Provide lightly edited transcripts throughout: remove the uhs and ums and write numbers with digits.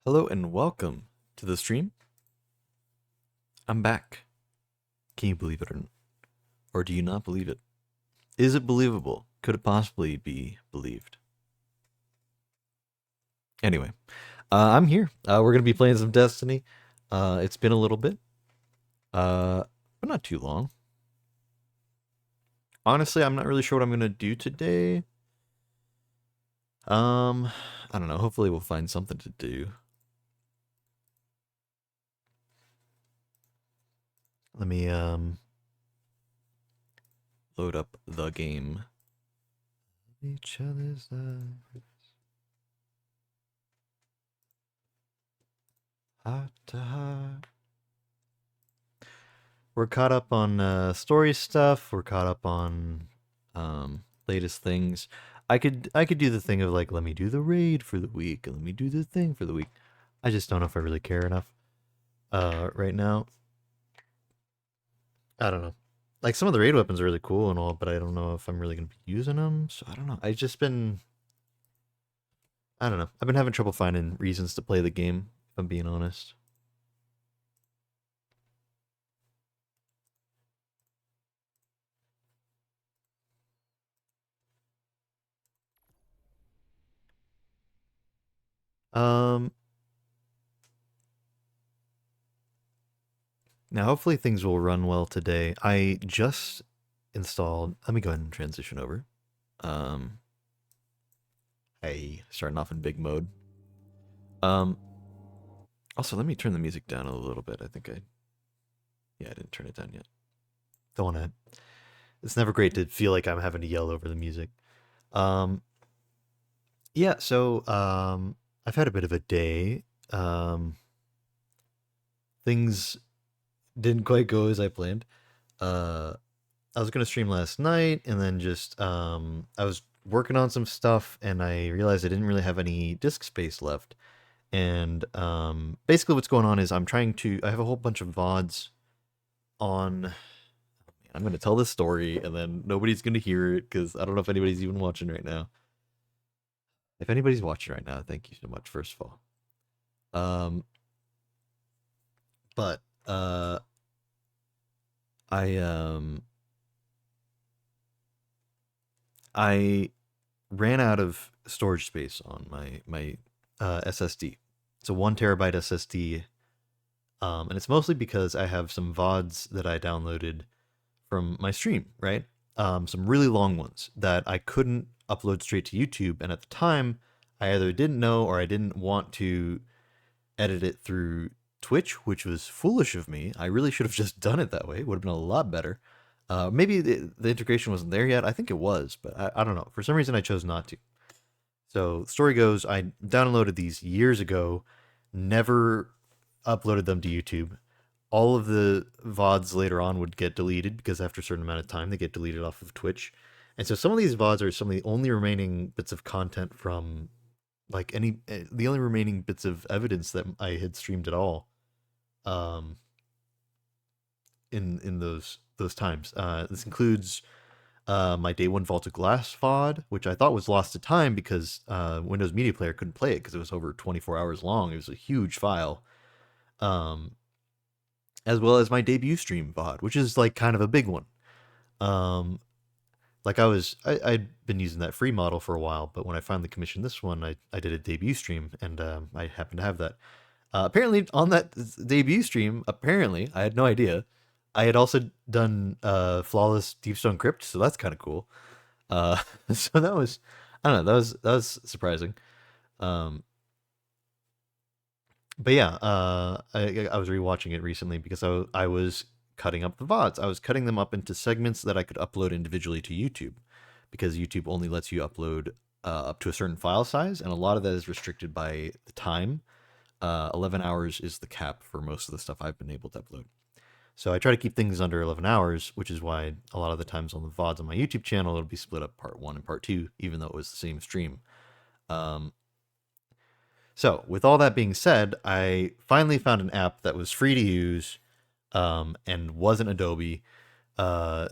Hello and welcome to the stream. I'm back. Can you believe it or do you not believe it? Is it believable? Could it possibly be believed? Anyway, I'm here. We're gonna be playing some Destiny. It's been a little bit, but not too long. Honestly, I'm not really sure what I'm gonna do today. I don't know. Hopefully, we'll find something to do. Let me load up the game. Each other's heart to heart. We're caught up on story stuff. We're caught up on latest things. I could do the thing of like, let me do the raid for the week and let me do the thing for the week. I just don't know if I really care enough right now. I don't know. Like some of the raid weapons are really cool and all, but I don't know if I'm really gonna be using them. So I don't know. I don't know. I've been having trouble finding reasons to play the game. If I'm being honest. Um, Now, hopefully things will run well today. I just installed. Let me go ahead and transition over. Um, hey, starting off in big mode. Um, Also, let me turn the music down a little bit. Yeah, I didn't turn it down yet. Don't want to. It's never great to feel like I'm having to yell over the music. Um, yeah. I've had a bit of a day. Things didn't quite go as I planned. Uh, I was gonna stream last night, and then just I was working on some stuff, and I realized I didn't really have any disk space left. And basically, what's going on is I have a whole bunch of VODs on. I'm gonna tell this story, and then nobody's gonna hear it because I don't know if anybody's even watching right now. If anybody's watching right now, thank you so much. First of all, um, but I I ran out of storage space on my SSD. It's a 1 terabyte SSD, and it's mostly because I have some VODs that I downloaded from my stream, right? Some really long ones that I couldn't upload straight to YouTube, and at the time, I either didn't know or I didn't want to edit it through Twitch, which was foolish of me. I really should have just done it that way. It would have been a lot better. Maybe the integration wasn't there yet. I think it was, but I don't know. For some reason, I chose not to. So, story goes, I downloaded these years ago, never uploaded them to YouTube. All of the VODs later on would get deleted because after a certain amount of time, they get deleted off of Twitch. And so some of these VODs are some of the only remaining bits of content from the only remaining bits of evidence that I had streamed at all um in those times. This includes my day one Vault of Glass VOD, which I thought was lost to time because Windows Media Player couldn't play it because it was over 24 hours long. It was a huge file. Um, as well as my debut stream VOD, which is like kind of a big one. Um, I'd been using that free model for a while, but when I finally commissioned this one, I did a debut stream, and I happened to have that. Apparently, on that debut stream, apparently, I had no idea. I had also done flawless Deepstone Crypt, so that's kind of cool. So that was, I don't know, that was surprising. Um, but yeah, I was rewatching it recently because I was cutting up the VODs. I was cutting them up into segments that I could upload individually to YouTube because YouTube only lets you upload up to a certain file size, and a lot of that is restricted by the time. 11 hours is the cap for most of the stuff I've been able to upload. So I try to keep things under 11 hours, which is why a lot of the times on the VODs on my YouTube channel, it'll be split up part one and part two, even though it was the same stream. Um, so, with all that being said, I finally found an app that was free to use and wasn't Adobe uh,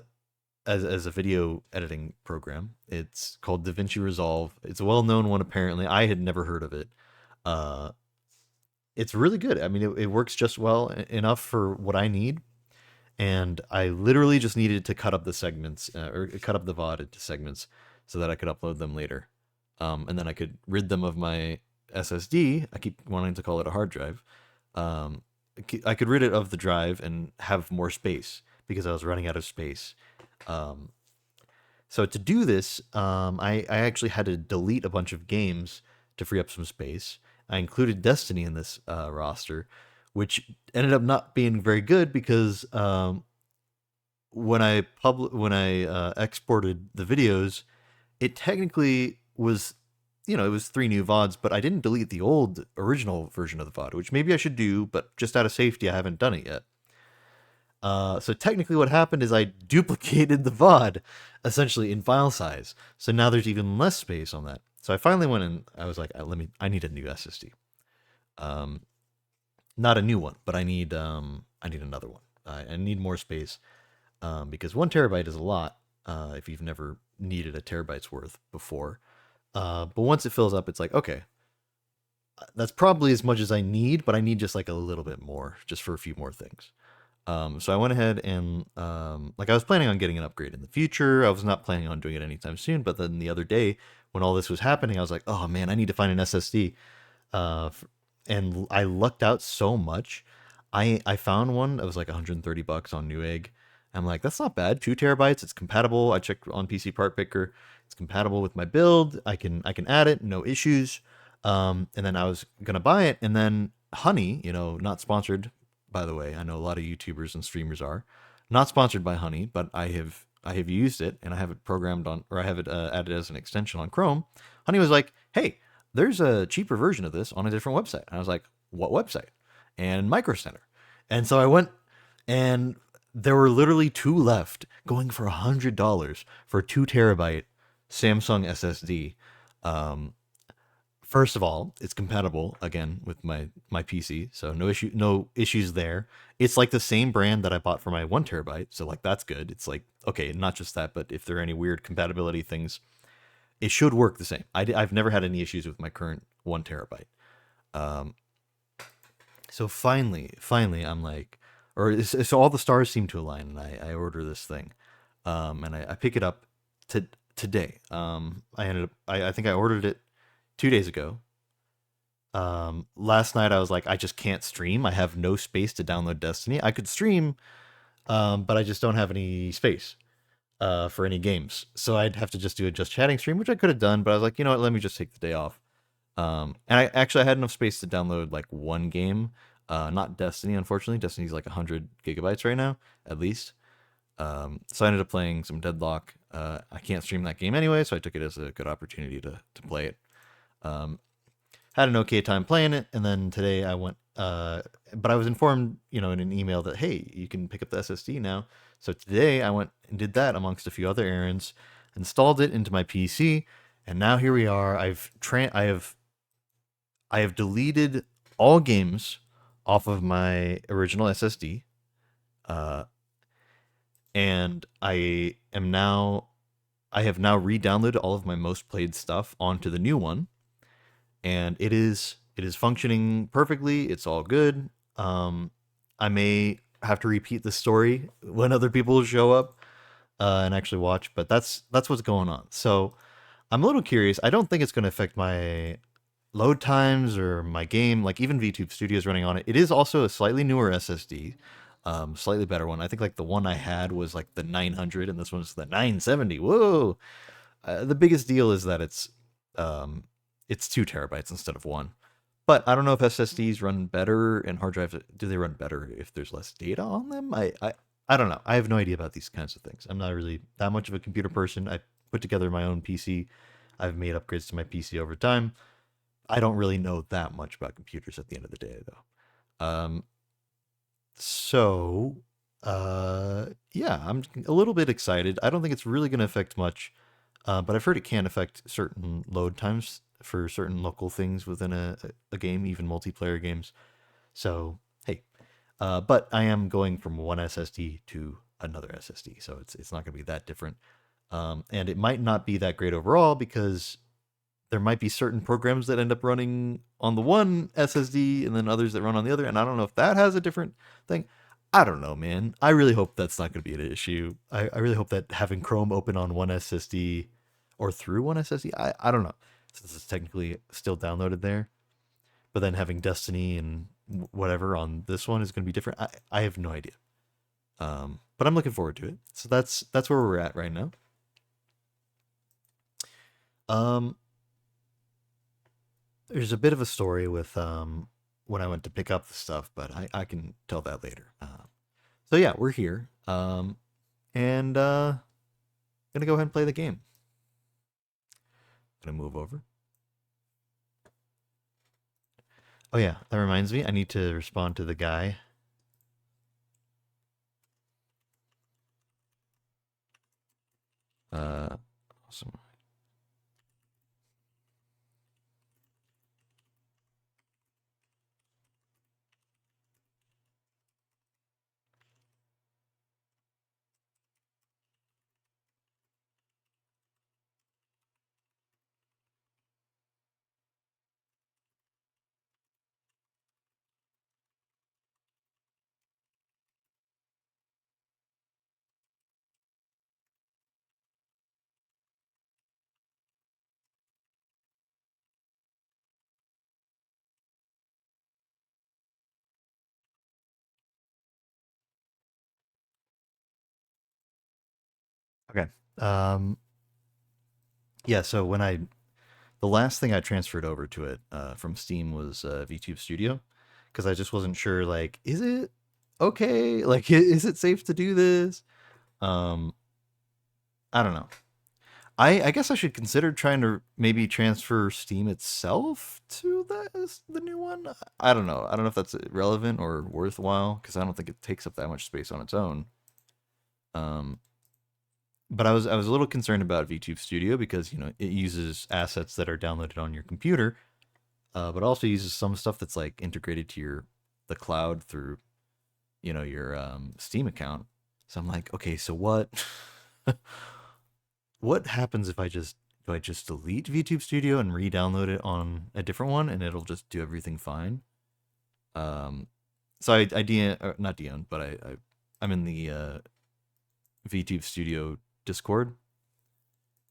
as a video editing program. It's called DaVinci Resolve. It's a well known one, apparently. I had never heard of it. Uh, it's really good. I mean, it works just well enough for what I need, and I literally just needed to cut up the segments or cut up the VOD into segments so that I could upload them later, and then I could rid them of my SSD. I keep wanting to call it a hard drive. Um, I could rid it of the drive and have more space because I was running out of space. Um, so to do this, I actually had to delete a bunch of games to free up some space. I included Destiny in this roster, which ended up not being very good because when I exported the videos, it technically was, it was 3 new VODs, but I didn't delete the old original version of the VOD, which maybe I should do, but just out of safety, I haven't done it yet. So technically what happened is I duplicated the VOD essentially in file size. So now there's even less space on that. So I finally went and I was like, I need a new SSD. Um, Not a new one, but I need another one. I need more space because 1 terabyte is a lot if you've never needed a terabyte's worth before. But once it fills up, it's like, okay, that's probably as much as I need, but I need just like a little bit more, just for a few more things. So I went ahead and like I was planning on getting an upgrade in the future. I was not planning on doing it anytime soon. But then the other day, when all this was happening, I was like, oh man, I need to find an SSD. And I lucked out so much. I found one that was like 130 bucks on Newegg. I'm like, that's not bad. 2 terabytes. It's compatible. I checked on PC Part Picker. It's compatible with my build. I can add it. No issues. And then I was gonna buy it, and then Honey, not sponsored, by the way. I know a lot of YouTubers and streamers are not sponsored by Honey, but I have used it and I have it programmed on, or I have it added as an extension on Chrome. Honey was like, hey, there's a cheaper version of this on a different website. And I was like, what website? And Micro Center. And so I went, and there were literally 2 left going for $100 for a 2 terabyte Samsung SSD. First of all, it's compatible again with my PC, so no issues there. It's like the same brand that I bought for my 1 terabyte, so like that's good. It's like, okay, not just that, but if there are any weird compatibility things, it should work the same. I've never had any issues with my current 1 terabyte. Um, so finally, I'm like, so all the stars seem to align, and I order this thing, and I pick it up today. I think I ordered it 2 days ago. Last night I was like, I just can't stream. I have no space to download Destiny. I could stream, but I just don't have any space for any games. So I'd have to just do a just chatting stream, which I could have done, but I was like, you know what, let me just take the day off. And I had enough space to download like one game, not Destiny, unfortunately. Destiny's like 100 gigabytes right now, at least. So I ended up playing some Deadlock. I can't stream that game anyway, so I took it as a good opportunity to play it. Had an okay time playing it, and then today I went, but I was informed, in an email that, hey, you can pick up the SSD now. So today I went and did that amongst a few other errands, installed it into my PC, and now here we are. I have deleted all games off of my original SSD, and I have now re-downloaded all of my most played stuff onto the new one, and it is functioning perfectly. It's all good. I may have to repeat the story when other people show up and actually watch, but that's what's going on. So I'm a little curious. I don't think it's going to affect my load times or my game. Like even VTube Studio is running on it. It is also a slightly newer SSD, slightly better one. I think like the one I had was like the 900, and this one's the 970. Whoa! The biggest deal is that it's 2 terabytes instead of 1. But I don't know if SSDs run better and hard drives, do they run better if there's less data on them? I don't know. I have no idea about these kinds of things. I'm not really that much of a computer person. I put together my own PC. I've made upgrades to my PC over time. I don't really know that much about computers at the end of the day, though. So, yeah, I'm a little bit excited. I don't think it's really going to affect much, but I've heard it can affect certain load times for certain local things within a game, even multiplayer games. So, hey, but I am going from one SSD to another SSD, so it's not going to be that different. And it might not be that great overall because there might be certain programs that end up running on the one SSD and then others that run on the other, and I don't know if that has a different thing. I don't know, man. I really hope that's not going to be an issue. I really hope that having Chrome open on one SSD or through one SSD, I don't know, since it's technically still downloaded there. But then having Destiny and whatever on this one is going to be different. I have no idea. But I'm looking forward to it. So that's where we're at right now. Um, there's a bit of a story with when I went to pick up the stuff, but I can tell that later. So yeah, we're here. And gonna go ahead and play the game. Gonna move over. Oh yeah, that reminds me. I need to respond to the guy. Awesome. Okay. Um, yeah. So the last thing I transferred over to it from Steam was VTube Studio, because I just wasn't sure. Like, is it okay? Like, is it safe to do this? Um, I don't know. I guess I should consider trying to maybe transfer Steam itself to the new one. I don't know. I don't know if that's relevant or worthwhile because I don't think it takes up that much space on its own. Um, but I was a little concerned about VTube Studio because it uses assets that are downloaded on your computer, but also uses some stuff that's like integrated to the cloud through your Steam account. So I'm like, okay, so what? What happens if I just do I just delete VTube Studio and re-download it on a different one and it'll just do everything fine? So not DN, but I'm in the VTube Studio Discord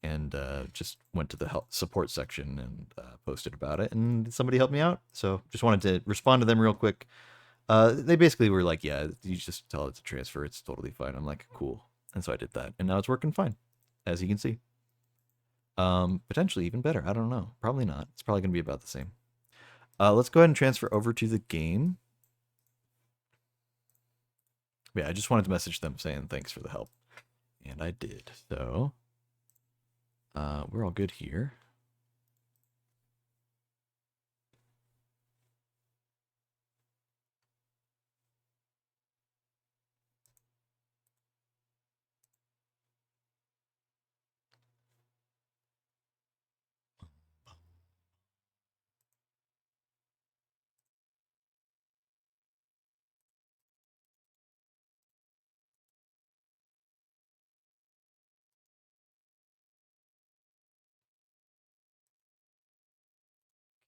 and just went to the help support section and posted about it, and somebody helped me out. So just wanted to respond to them real quick. They basically were like, "Yeah, you just tell it to transfer; it's totally fine." I'm like, "Cool," and so I did that, and now it's working fine, as you can see. Potentially even better. I don't know. Probably not. It's probably gonna be about the same. Let's go ahead and transfer over to the game. Yeah, I just wanted to message them saying thanks for the help, and I did. So we're all good here.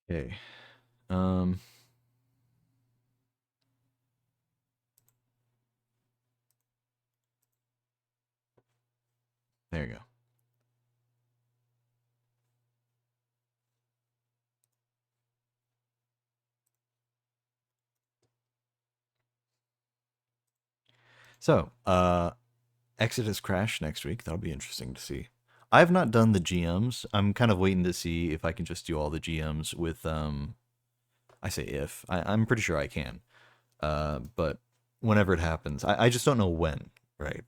Okay. Um, there you go. So, Exodus Crash next week. That'll be interesting to see. I've not done the GMs. I'm kind of waiting to see if I can just do all the GMs with I say if. I'm pretty sure I can. But whenever it happens, I just don't know when, right?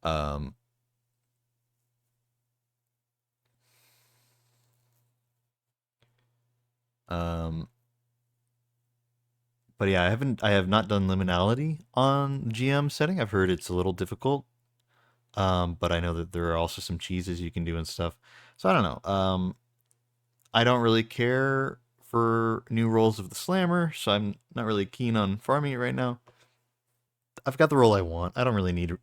Um um but yeah, I have not done liminality on GM setting. I've heard it's a little difficult. But I know that there are also some cheeses you can do and stuff. So I don't know. I don't really care for new rolls of the slammer, so I'm not really keen on farming it right now. I've got the roll I want. I don't really need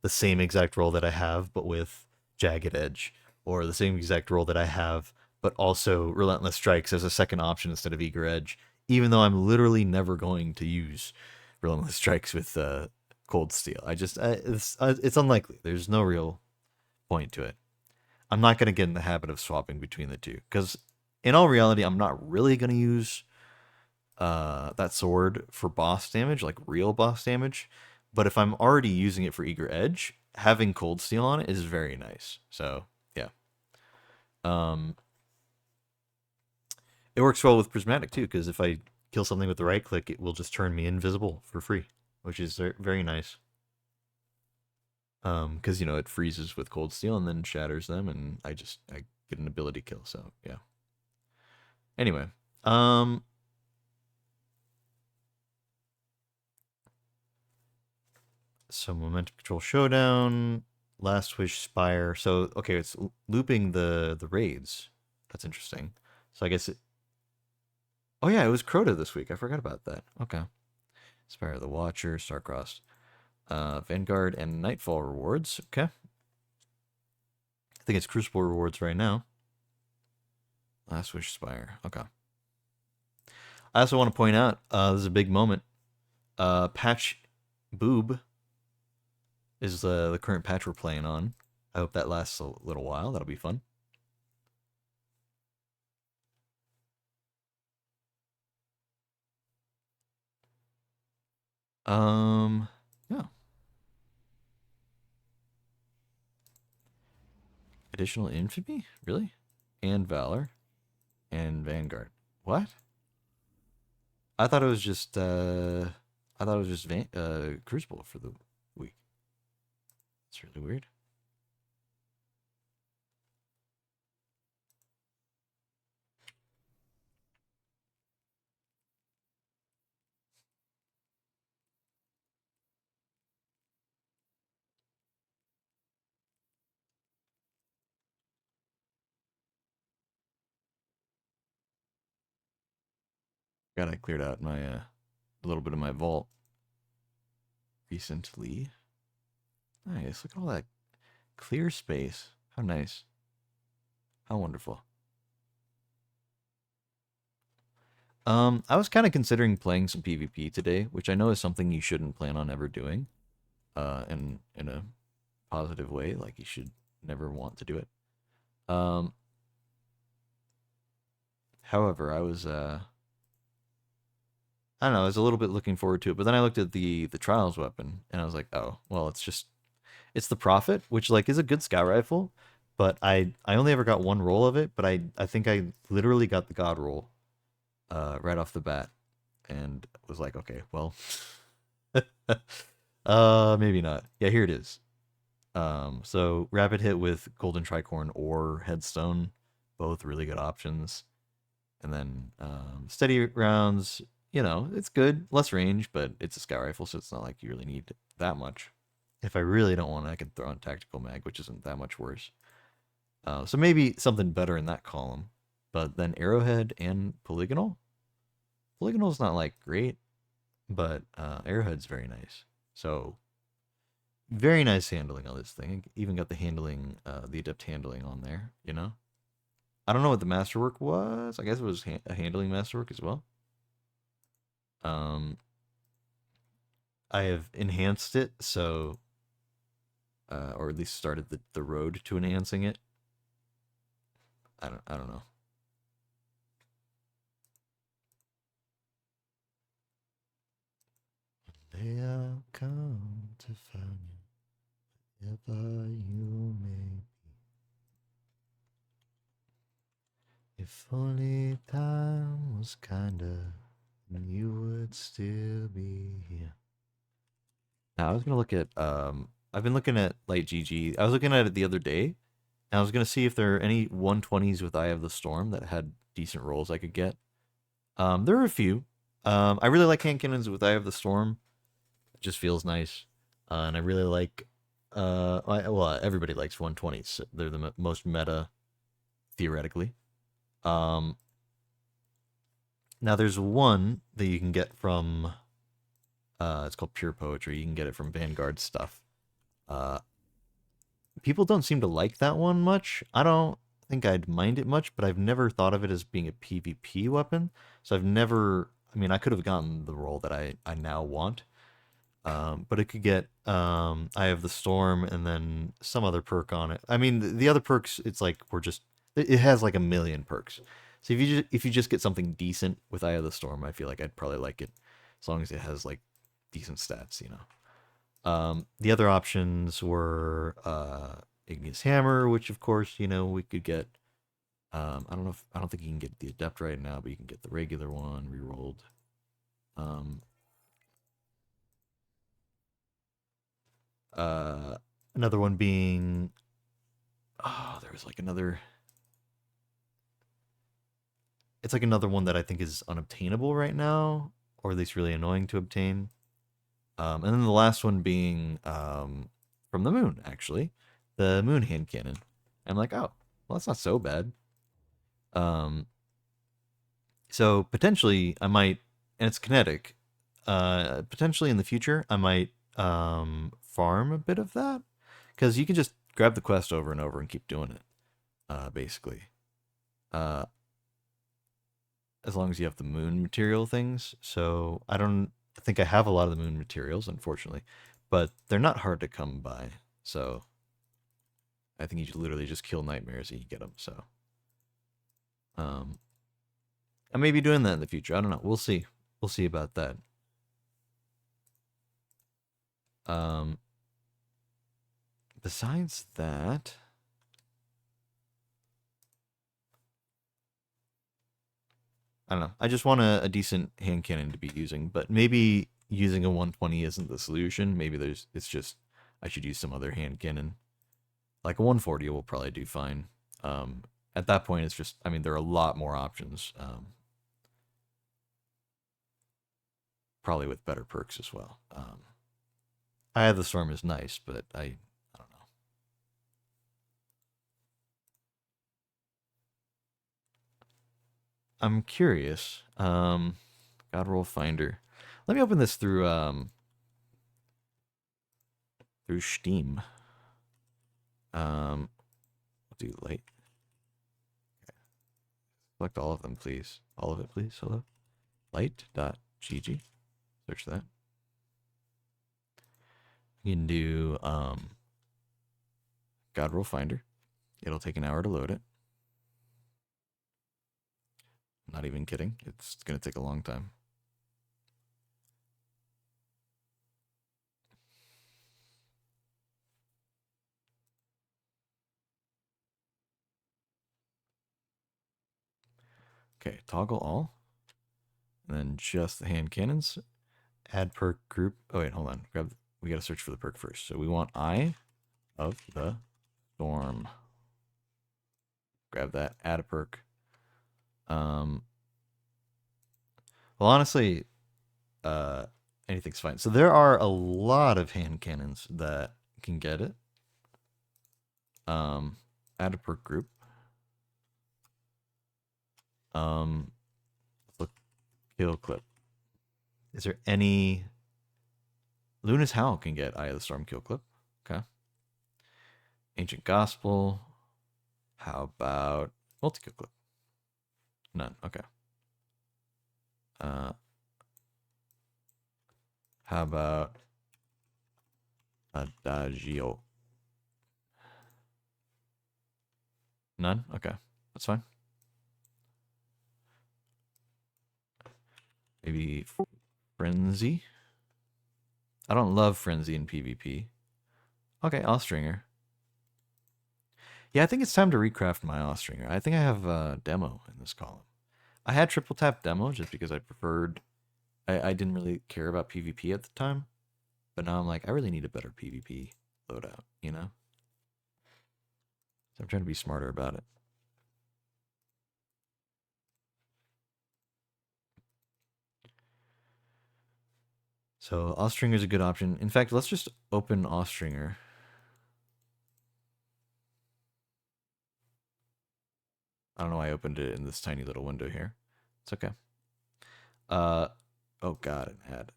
the same exact roll that I have, but with jagged edge, or the same exact roll that I have, but also Relentless Strikes as a second option instead of Eager Edge, even though I'm literally never going to use Relentless Strikes with Cold Steel. It's unlikely. There's no real point to it. I'm not going to get in the habit of swapping between the two because, in all reality, I'm not really going to use that sword for boss damage, like real boss damage. But if I'm already using it for Eager Edge, having Cold Steel on it is very nice. So yeah, um, it works well with Prismatic too because if I kill something with the right click, it will just turn me invisible for free, which is very nice. Because it freezes with Cold Steel and then shatters them, and I get an ability kill. So yeah. Anyway, so Momentum Control Showdown, Last Wish Spire. So okay, it's looping the raids. That's interesting. So I guess it. Oh yeah, it was Crota this week. I forgot about that. Okay. Spire of the Watcher, Starcrossed, Vanguard, and Nightfall rewards. Okay. I think it's Crucible rewards right now. Last Wish Spire. Okay. I also want to point out this is a big moment. Patch Boob is the current patch we're playing on. I hope that lasts a little while. That'll be fun. Yeah. Additional infamy? Really? And Valor. And Vanguard. What? I thought it was just Crucible for the week. It's really weird. God, I cleared out my a little bit of my vault recently. Nice. Look at all that clear space. How nice. How wonderful. I was kind of considering playing some PvP today, which I know is something you shouldn't plan on ever doing. In a positive way, like you should never want to do it. However, I don't know, I was a little bit looking forward to it, but then I looked at the trials weapon and I was like, oh, well, it's the Prophet, which like is a good scout rifle, but I only ever got one roll of it, but I think I literally got the God roll right off the bat and was like, okay, well, maybe not. Yeah, here it is. So rapid hit with Golden Tricorn or Headstone, both really good options. And then steady rounds, it's good, less range, but it's a scout rifle, so it's not like you really need that much. If I really don't want it, I can throw on Tactical Mag, which isn't that much worse. So maybe something better in that column. But then Arrowhead and Polygonal? Polygonal's not like great, but Arrowhead's very nice. So very nice handling on this thing. Even got the handling, the adept handling on there, I don't know what the masterwork was. I guess it was a handling masterwork as well. I have enhanced it, so or at least started the road to enhancing it. I don't know. They will come to find you, wherever you may be. If only time was kinder, then you would still be here. Now I was gonna look at I've been looking at Light GG. I was looking at it the other day, and I was gonna see if there are any 120s with Eye of the Storm that had decent rolls I could get. There are a few. I really like hand cannons with Eye of the Storm. It just feels nice, and I really like. Well, everybody likes 120s. They're the most meta, theoretically. Now there's one that you can get from. It's called Pure Poetry. You can get it from Vanguard stuff. People don't seem to like that one much. I don't think I'd mind it much, but I've never thought of it as being a PvP weapon. So I've never, I mean, I could have gotten the role that I now want. But it could get I have the storm and then some other perk on it. I mean, the other perks, it's like we're just it has like a million perks. So if you just get something decent with Eye of the Storm, I feel like I'd probably like it as long as it has like decent stats, you know. The other options were Igneous Hammer, which of course, you know, we could get. I don't think you can get the Adept right now, but you can get the regular one rerolled. Um, uh, Another one being, oh, there was like another. It's like another one that I think is unobtainable right now, or at least really annoying to obtain. And then the last one being from the moon, actually, the moon hand cannon. I'm like, oh, well, that's not so bad. Um, so potentially I might, and it's kinetic. Potentially in the future I might farm a bit of that because you can just grab the quest over and over and keep doing it. Basically, uh, as long as you have the moon material things. So I don't think I have a lot of the moon materials, unfortunately, but they're not hard to come by. So I think you literally just kill nightmares and you get them. So um, I may be doing that in the future. I don't know. We'll see. We'll see about that. Um, Besides that, I don't know. I just want a decent hand cannon to be using, but maybe using a 120 isn't the solution. Maybe it's just I should use some other hand cannon. Like a 140 will probably do fine. At that point, it's just I mean there are a lot more options. Probably with better perks as well. Eye of the Storm is nice, but I don't know. I'm curious. God Roll Finder. Let me open this through Steam. I'll do light. Okay. Select all of them, please. All of it, please. Hello. Light.gg. Search that. You can do God Roll Finder. It'll take an hour to load it. I'm not even kidding. It's gonna take a long time. Okay, toggle all. And then just the hand cannons. Add perk group. Oh wait, hold on. We gotta search for the perk first. So we want Eye of the Storm. Grab that. Add a perk. Well, honestly, anything's fine. So there are a lot of hand cannons that can get it. Add a perk group. Look, kill clip. Is there any? Luna's Howl can get Eye of the Storm kill clip. Okay. Ancient Gospel. How about multi kill clip? None. Okay. How about Adagio? None? Okay. That's fine. Maybe Frenzy? I don't love Frenzy in PvP. Okay, Austringer. Yeah, I think it's time to recraft my Austringer. I think I have a demo in this column. I had triple tap demo just because I preferred... I didn't really care about PvP at the time. But now I'm like, I really need a better PvP loadout, you know? So I'm trying to be smarter about it. So Austringer is a good option. In fact, let's just open Austringer. I don't know why I opened it in this tiny little window here. It's okay. Oh god, it had.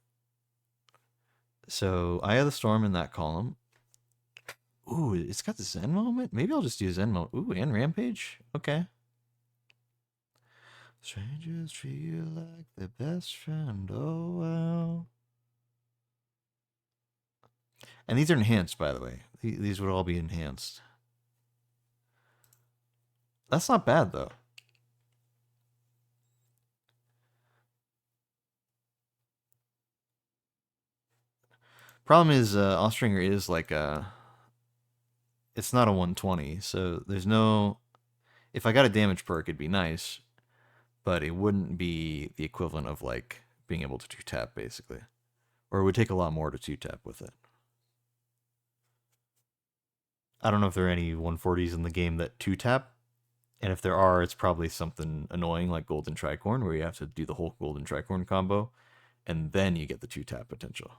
So Eye of the Storm in that column. Ooh, it's got the Zen moment? Maybe I'll just do Zen moment. Ooh, and Rampage? Okay. Strangers treat you like their best friend. Oh, wow. And these are enhanced, by the way. These would all be enhanced. That's not bad, though. Problem is, Austringer is like a... It's not a 120, so there's no... If I got a damage perk, it'd be nice, but it wouldn't be the equivalent of, like, being able to 2-tap, basically. Or it would take a lot more to 2-tap with it. I don't know if there are any 140s in the game that 2-tap, and if there are, it's probably something annoying like Golden Tricorn, where you have to do the whole Golden Tricorn combo, and then you get the 2-tap potential.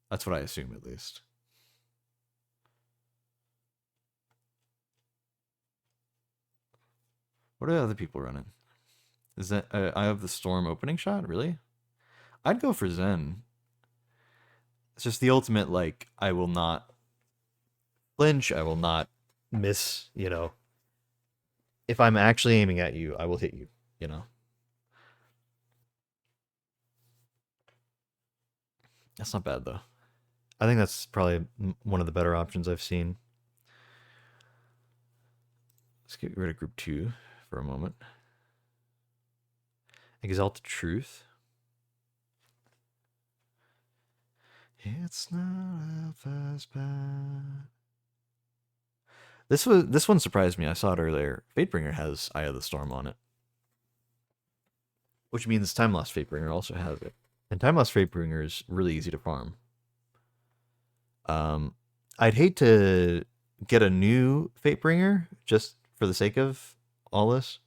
That's what I assume, at least. What are other people running? Is that I have the Storm opening shot? Really? I'd go for Zen. It's just the ultimate, like, I will not flinch, I will not miss, you know. If I'm actually aiming at you, I will hit you, you know. That's not bad, though. I think that's probably one of the better options I've seen. Let's get rid of group 2 for a moment. Exalted Truth. It's not as bad. This one surprised me. I saw it earlier. Fatebringer has Eye of the Storm on it, which means Time Lost Fatebringer also has it. And Time Lost Fatebringer is really easy to farm. I'd hate to get a new Fatebringer just for the sake of all this.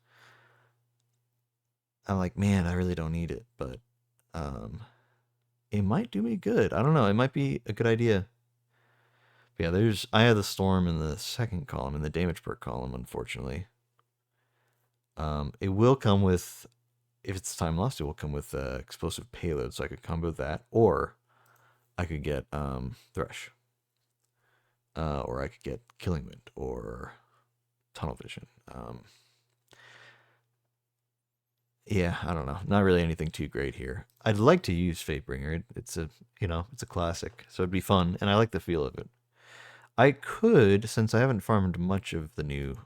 I'm like, man, I really don't need it, but it might do me good. I don't know. It might be a good idea. But yeah, there's Eye of the Storm in the second column, in the damage perk column, unfortunately. It will come with, if it's Time Lost, it will come with explosive payload, so I could combo that, or I could get Thresh, or I could get Killing Wind, or Tunnel Vision. Yeah, I don't know. Not really anything too great here. I'd like to use Fatebringer. It's a, you know, it's a classic, so it'd be fun, and I like the feel of it. I could, since I haven't farmed much of the new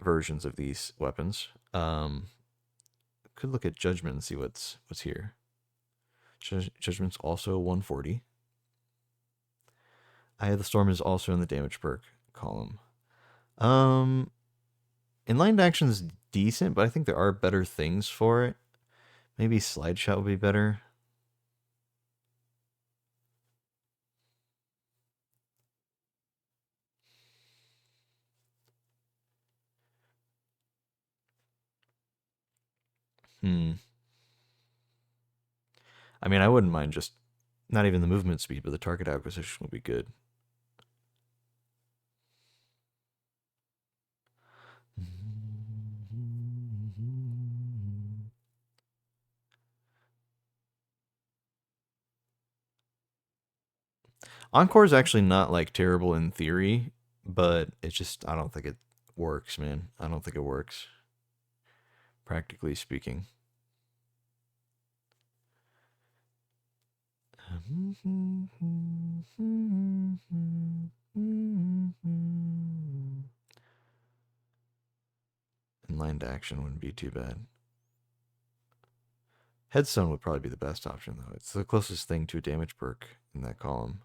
versions of these weapons, could look at Judgment and see what's here. Judgment's also 140. Eye of the Storm is also in the damage perk column. Inline action's decent, but I think there are better things for it. Maybe Slide Shot would be better. I mean, I wouldn't mind just not even the movement speed, but the target acquisition would be good. Encore is actually not like terrible in theory, but it's just I don't think it works, man. I don't think it works, practically speaking. Inline action wouldn't be too bad. Headstone would probably be the best option, though. It's the closest thing to a damage perk in that column.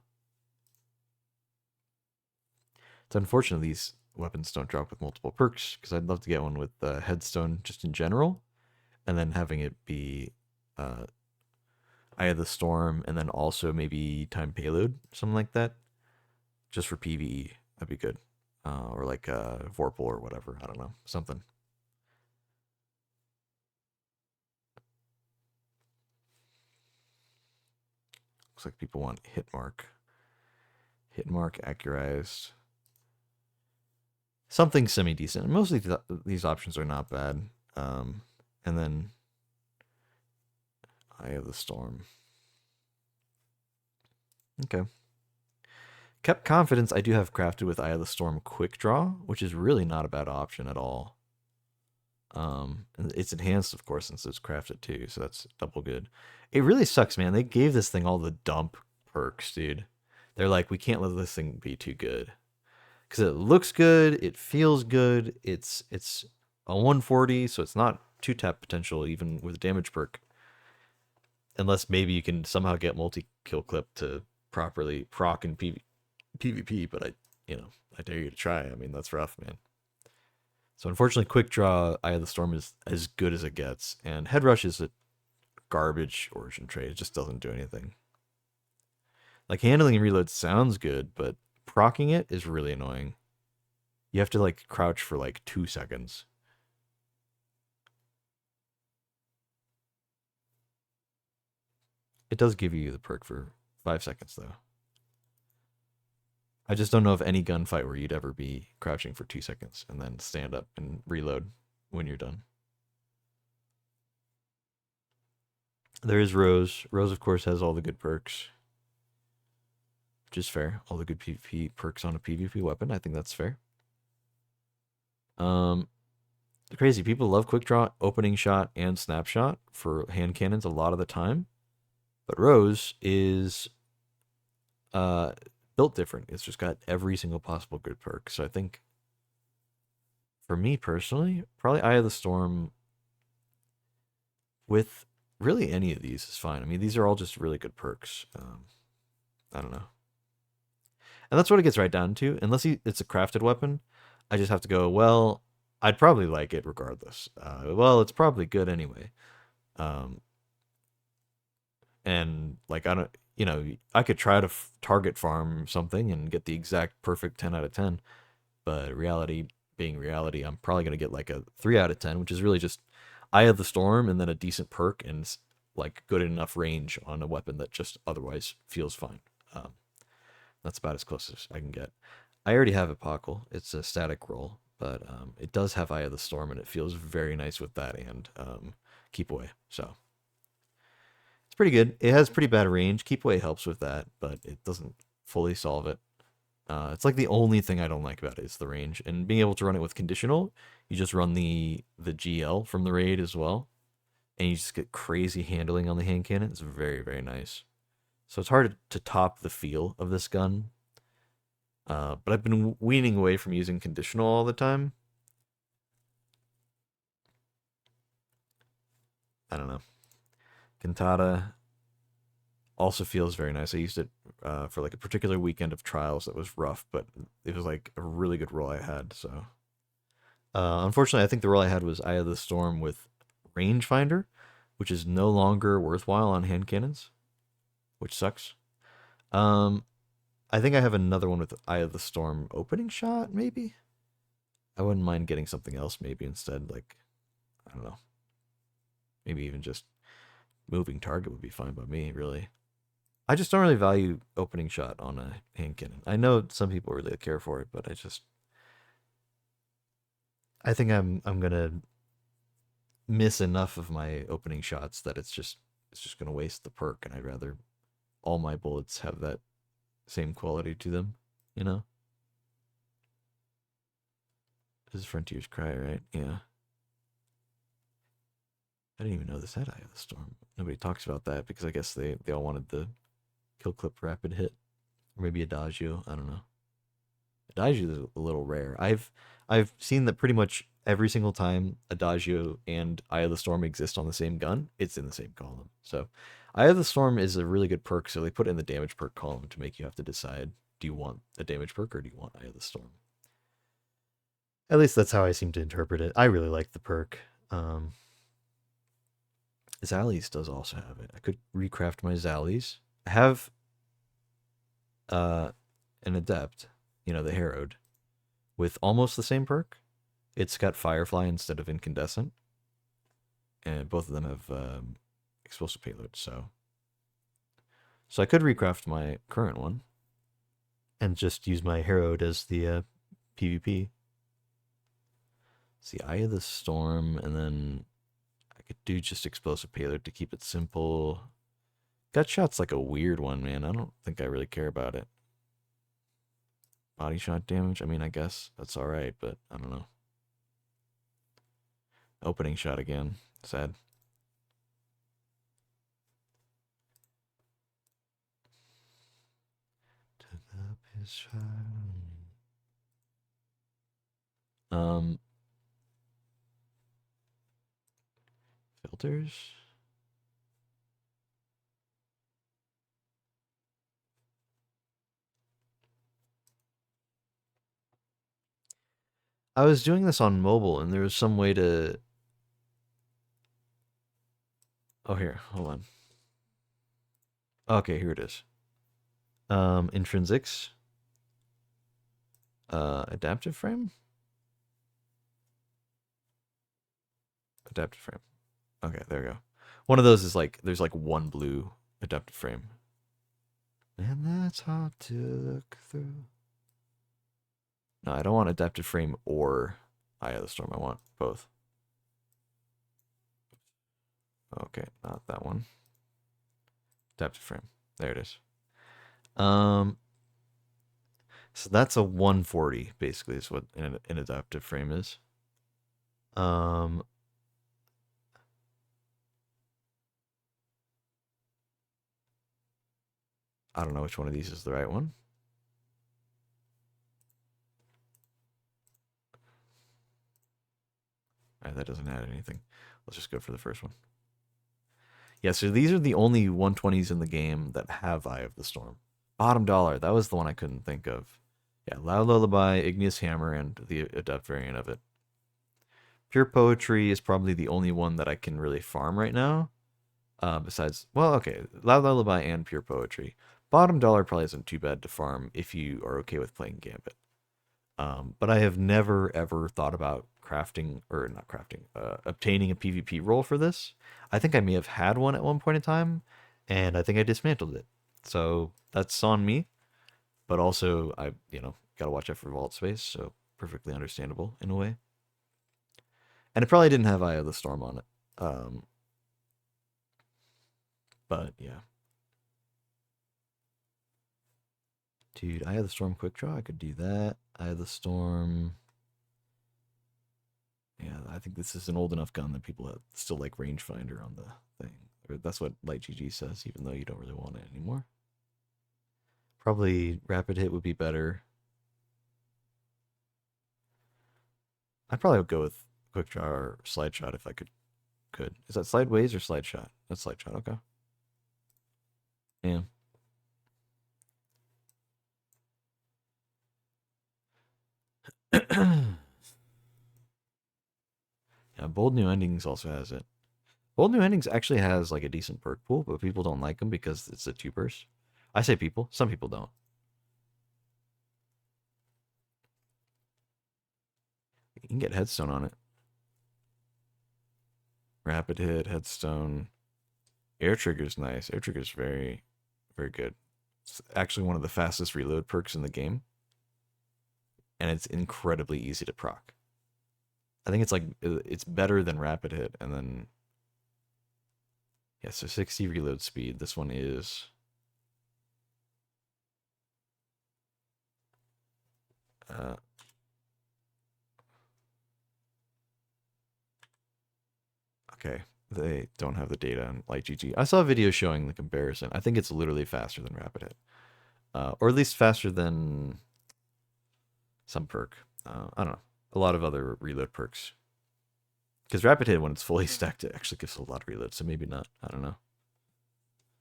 It's unfortunate these weapons don't drop with multiple perks, because I'd love to get one with Headstone just in general, and then having it be Eye of the Storm, and then also maybe Time Payload, something like that, just for PvE. That'd be good. Or like Vorpal or whatever. I don't know. Something. Looks like people want Hitmark. Hitmark, Accurized. Something semi-decent. Most of these options are not bad. And then Eye of the Storm. Okay. Kept Confidence I do have crafted with Eye of the Storm Quick Draw, which is really not a bad option at all. And it's enhanced, of course, since it's crafted too, so that's double good. It really sucks, man. They gave this thing all the dump perks, dude. They're like, we can't let this thing be too good because it looks good, it feels good. It's a 140, so it's not two tap potential even with damage perk, unless maybe you can somehow get multi kill clip to properly proc in PvP. But I dare you to try. I mean, that's rough, man. So unfortunately, Quick Draw Eye of the Storm is as good as it gets, and Head Rush is a garbage origin trade. It just doesn't do anything. Like handling and reload sounds good, but proccing it is really annoying. You have to like crouch for like 2 seconds. It does give you the perk for 5 seconds though. I just don't know of any gunfight where you'd ever be crouching for 2 seconds and then stand up and reload when you're done. There is Rose. Rose, of course, has all the good perks, which is fair. All the good PvP perks on a PvP weapon. I think that's fair. Crazy. People love Quick Draw, Opening Shot, and Snapshot for hand cannons a lot of the time. But Rose is built different. It's just got every single possible good perk. So I think, for me personally, probably Eye of the Storm with really any of these is fine. I mean, these are all just really good perks. I don't know. And that's what it gets right down to. Unless it's a crafted weapon, I just have to go, well, I'd probably like it regardless. Well, it's probably good anyway. And like, I don't, I could try to target farm something and get the exact perfect 10 out of 10. But reality being reality, I'm probably going to get like a 3 out of 10, which is really just Eye of the Storm and then a decent perk and like good enough range on a weapon that just otherwise feels fine. That's about as close as I can get. I already have Apocal. It's a static roll, but it does have Eye of the Storm, and it feels very nice with that and Keep Away. So it's pretty good. It has pretty bad range. Keep Away helps with that, but it doesn't fully solve it. It's like the only thing I don't like about it is the range. And being able to run it with conditional, you just run the GL from the raid as well, and you just get crazy handling on the hand cannon. It's very, very nice. So it's hard to top the feel of this gun. But I've been weaning away from using conditional all the time. I don't know. Cantata also feels very nice. I used it for like a particular weekend of trials that was rough, but it was like a really good roll I had. So unfortunately, I think the roll I had was Eye of the Storm with Rangefinder, which is no longer worthwhile on hand cannons, which sucks. I think I have another one with Eye of the Storm Opening Shot, maybe? I wouldn't mind getting something else maybe instead, like, I don't know. Maybe even just moving target would be fine by me, really. I just don't really value Opening Shot on a hand cannon. I know some people really care for it, but I think I'm gonna miss enough of my opening shots that it's just gonna waste the perk, and I'd rather all my bullets have that same quality to them, you know? This is Frontier's Cry, right? Yeah. I didn't even know this had Eye of the Storm. Nobody talks about that because I guess they all wanted the kill clip rapid hit. Or maybe Adagio, I don't know. Adagio is a little rare. I've seen that pretty much every single time Adagio and Eye of the Storm exist on the same gun, it's in the same column. So Eye of the Storm is a really good perk, so they put it in the damage perk column to make you have to decide, do you want a damage perk or do you want Eye of the Storm? At least that's how I seem to interpret it. I really like the perk. Zali's does also have it. I could recraft my Zali's. I have an Adept, the Harrowed, with almost the same perk. It's got Firefly instead of Incandescent, and both of them have explosive payload. So I could recraft my current one and just use my Harrowed as the PvP. It's the Eye of the Storm, and then I could do just explosive payload to keep it simple. Gut Shot's like a weird one, man. I don't think I really care about it. Body shot damage. I mean, I guess that's all right, but I don't know. Opening shot again. Sad. Um, filters. I was doing this on mobile, and there was some way to. Oh, here, hold on. Okay, here it is. Intrinsics. Adaptive frame. Adaptive frame. Okay, there we go. One of those is like there's like one blue adaptive frame. And that's hard to look through. No, I don't want adaptive frame or Eye of the Storm. I want both. Okay, not that one. Adaptive frame. There it is. So that's a 140 basically is what an adaptive frame is. I don't know which one of these is the right one. All right, that doesn't add anything. Let's just go for the first one. Yeah, so these are the only 120s in the game that have Eye of the Storm. Bottom dollar, that was the one I couldn't think of. Yeah, Loud Lullaby, Igneous Hammer, and the adept variant of it. Pure Poetry is probably the only one that I can really farm right now. Besides, well, okay, Loud Lullaby and Pure Poetry. Bottom dollar probably isn't too bad to farm if you are okay with playing Gambit. But I have never ever thought about crafting or not crafting, obtaining a PvP role for this. I think I may have had one at one point in time, and I think I dismantled it. So that's on me. But also, I gotta watch out for vault space, so perfectly understandable in a way. And it probably didn't have Eye of the Storm on it. But yeah. Dude, Eye of the Storm quick draw, I could do that. Eye of the Storm. Yeah, I think this is an old enough gun that people still like rangefinder on the thing. Or that's what Light GG says, even though you don't really want it anymore. Probably rapid hit would be better. I'd probably go with quick draw or slide shot if I could. Is that sideways or slide shot? That's slide shot, okay. Yeah. Yeah, Bold New Endings also has it. Bold New Endings actually has like a decent perk pool, but people don't like them because it's a two burst. I say people, some people don't. You can get headstone on it. Rapid hit, headstone. Air trigger's nice. Air trigger's very, very good. It's actually one of the fastest reload perks in the game. And it's incredibly easy to proc. I think it's better than rapid hit, and then yeah, so 60 reload speed. This one is okay. They don't have the data on Light GG. I saw a video showing the comparison. I think it's literally faster than rapid hit, or at least faster than some perk. I don't know. A lot of other reload perks. Because rapid hit, when it's fully stacked, it actually gives a lot of reload. So maybe not. I don't know.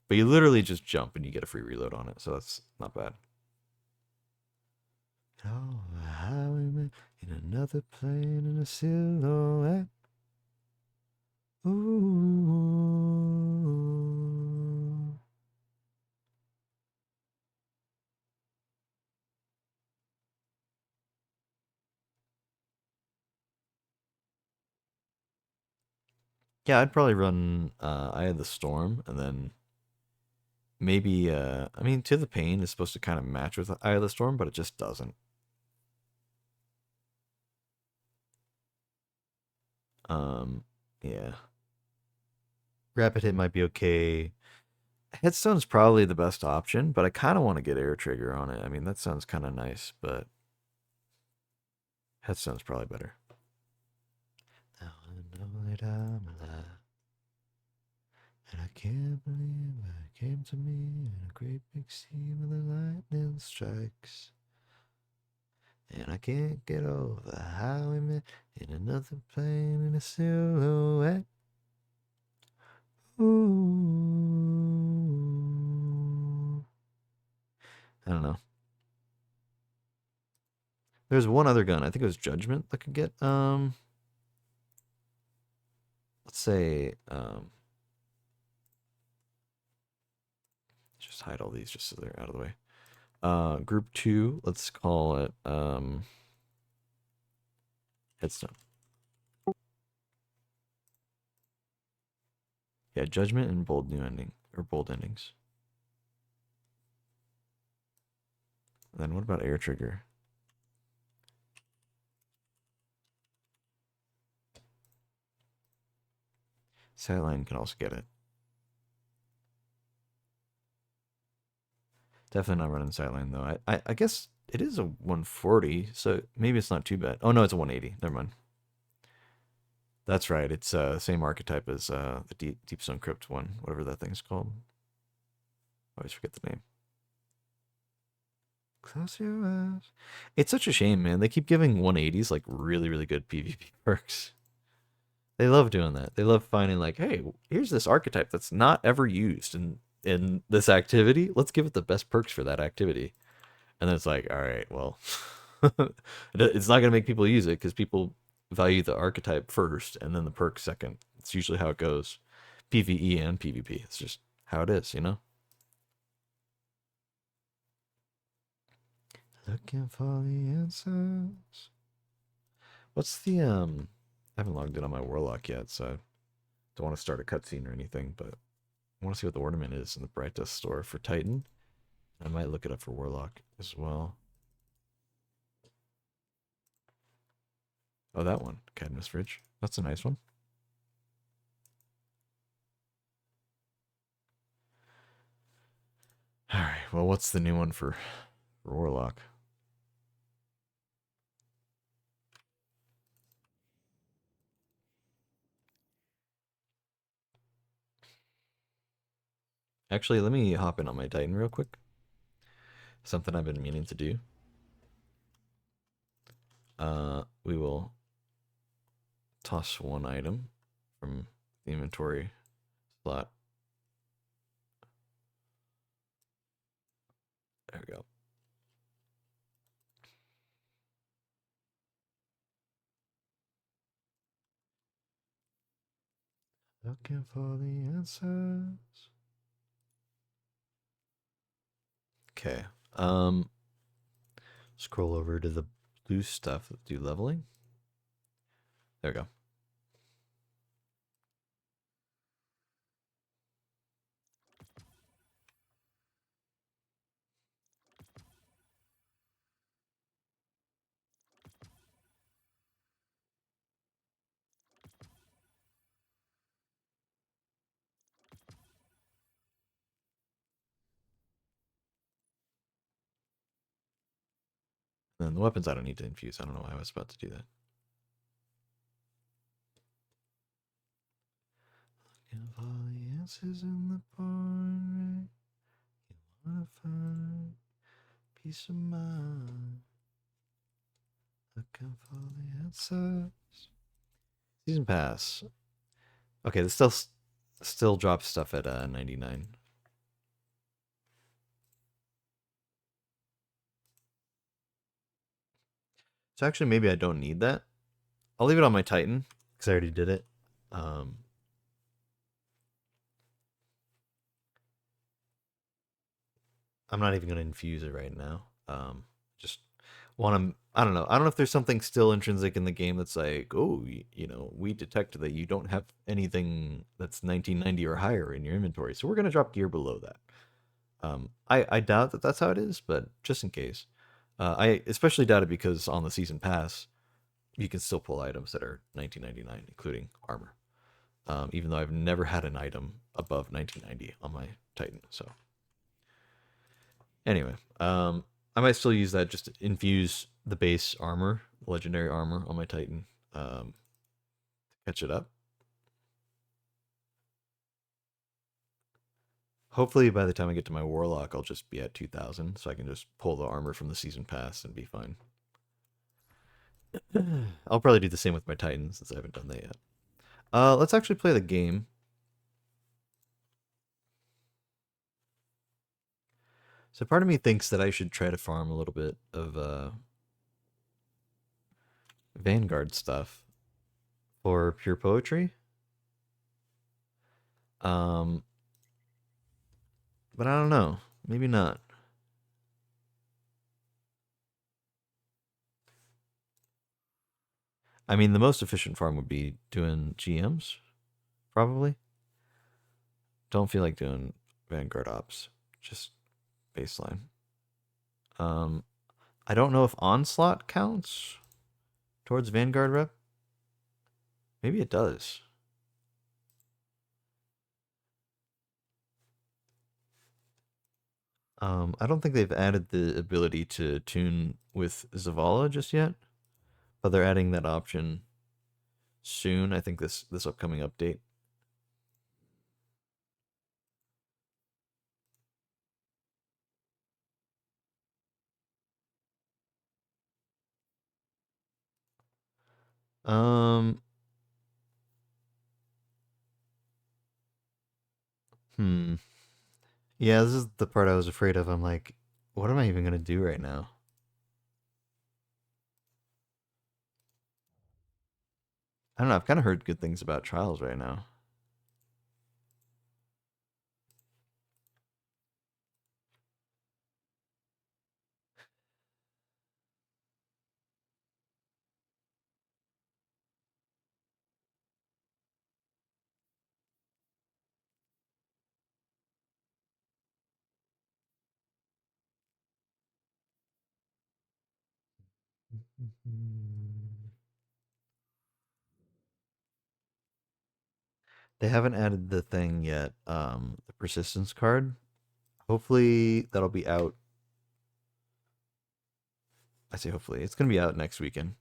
But you literally just jump and you get a free reload on it. So that's not bad. Oh, highwayman in another plane in a silhouette. Ooh. Yeah, I'd probably run Eye of the Storm and then maybe I mean To the Pain is supposed to kind of match with Eye of the Storm, but it just doesn't. Yeah. Rapid hit might be okay. Headstone's probably the best option, but I kind of want to get air trigger on it. I mean, that sounds kind of nice, but Headstone's probably better. Now I know that I'm alive, and I can't believe it came to me in a great big sea where the lightning strikes. And I can't get over how we met in another plane in a silhouette. Ooh. I don't know. There's one other gun. I think it was Judgment that could get let's say just hide all these just so they're out of the way. Group 2, let's call it Headstone. Yeah, Judgment and bold new ending or bold endings. And then what about air trigger? Sightline can also get it. Definitely not running Sightline though. I guess it is a 140, so maybe it's not too bad. Oh no, it's a 180. Never mind. That's right. It's same archetype as the Deep Stone Crypt one, whatever that thing's called. I always forget the name. Close your eyes. It's such a shame, man. They keep giving 180s like really, really good PvP perks. They love doing that. They love finding like, hey, here's this archetype that's not ever used in this activity. Let's give it the best perks for that activity. And then it's like, all right, well, it's not gonna make people use it because people value the archetype first and then the perk second. It's usually how it goes, PvE and PvP. It's just how it is, you know. Looking for the answers. What's the I haven't logged in on my Warlock yet, so I don't want to start a cutscene or anything, but I want to see what the ornament is in the Bright Dust store for Titan. I might look it up for Warlock as well. Oh, that one, Cadmus Fridge. That's a nice one. All right. Well, what's the new one for Warlock? Actually, let me hop in on my Titan real quick. Something I've been meaning to do. We will toss one item from the inventory slot. There we go. Looking for the answers. Okay. Scroll over to the blue stuff. Do leveling. There we go. And then the weapons I don't need to infuse. I don't know why I was about to do that. Looking for the answers in the barn. You wanna find peace of mind. Looking for the answers. Season pass. Okay, this still drops stuff at 99. So actually, maybe I don't need that. I'll leave it on my Titan because I already did it. I'm not even gonna infuse it right now. Just want to. I don't know. I don't know if there's something still intrinsic in the game that's like, oh, we detect that you don't have anything that's 1990 or higher in your inventory, so we're gonna drop gear below that. I doubt that that's how it is, but just in case, I especially doubt it because on the season pass, you can still pull items that are 1999, including armor. even though I've never had an item above 1990 on my Titan. So anyway, I might still use that just to infuse the base armor, legendary armor on my Titan, catch it up. Hopefully, by the time I get to my Warlock, I'll just be at 2,000, so I can just pull the armor from the season pass and be fine. I'll probably do the same with my Titan since I haven't done that yet. Let's actually play the game. So part of me thinks that I should try to farm a little bit of Vanguard stuff for pure poetry. But I don't know. Maybe not. I mean, the most efficient farm would be doing GMs, probably. Don't feel like doing Vanguard ops. Just baseline. I don't know if Onslaught counts towards Vanguard rep. Maybe it does. I don't think they've added the ability to tune with Zavala just yet, but they're adding that option soon. I think this upcoming update. Um, hmm. Yeah, this is the part I was afraid of. I'm like, what am I even gonna do right now? I don't know. I've kind of heard good things about Trials right now. They haven't added the thing yet, the persistence card. Hopefully that'll be out. I say hopefully. It's gonna be out next weekend.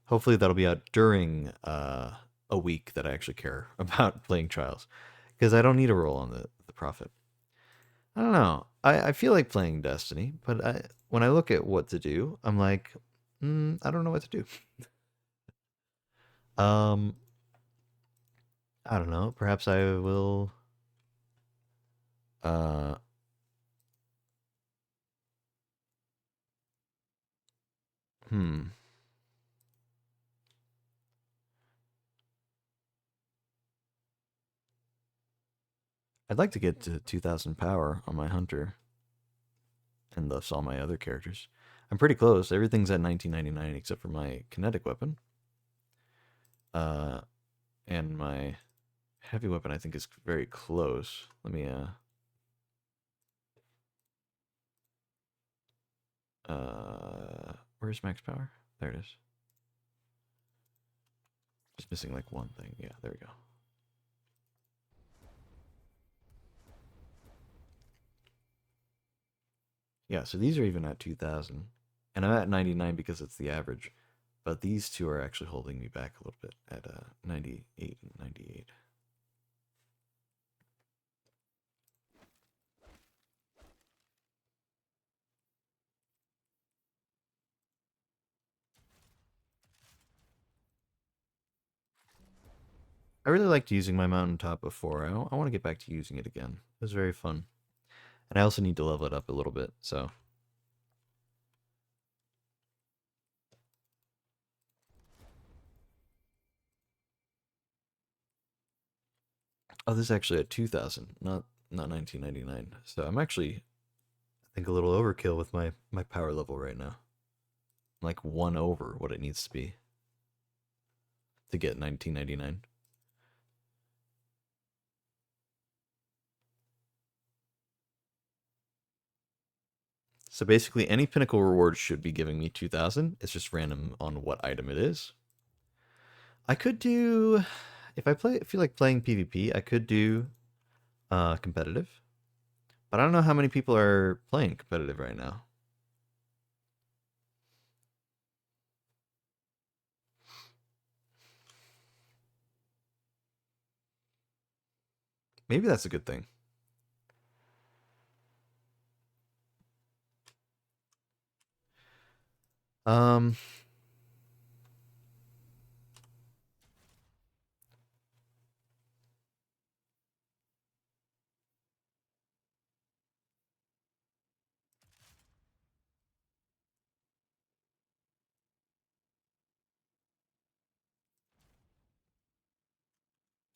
Hopefully that'll be out during a week that I actually care about playing Trials. Because I don't need a roll on the Prophet. I don't know. I feel like playing Destiny, but when I look at what to do, I'm like, I don't know what to do. Um, I don't know. Perhaps I will. Uh, hmm. I'd like to get to 2,000 power on my Hunter, and thus all my other characters. I'm pretty close. Everything's at 1999 except for my kinetic weapon. Uh, and my heavy weapon I think is very close. Let me where's max power? There it is. Just missing like one thing. Yeah, there we go. Yeah, so these are even at 2,000. And I'm at 99 because it's the average. But these two are actually holding me back a little bit at 98 and 98. I really liked using my mountaintop before. I want to get back to using it again. It was very fun. And I also need to level it up a little bit, so. Oh, this is actually at 2,000, not 1999. So I'm actually, I think, a little overkill with my power level right now. I'm like one over what it needs to be to get 1999. So basically, any pinnacle reward should be giving me 2,000. It's just random on what item it is. I could do If I feel like playing PvP, I could do competitive, but I don't know how many people are playing competitive right now. Maybe that's a good thing. Um,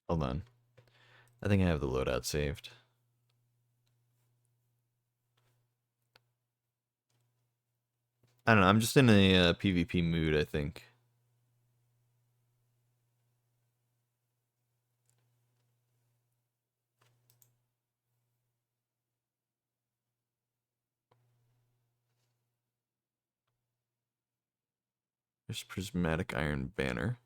hold on. I think I have the loadout saved. I don't know. I'm just in a PvP mood, I think. There's prismatic iron banner.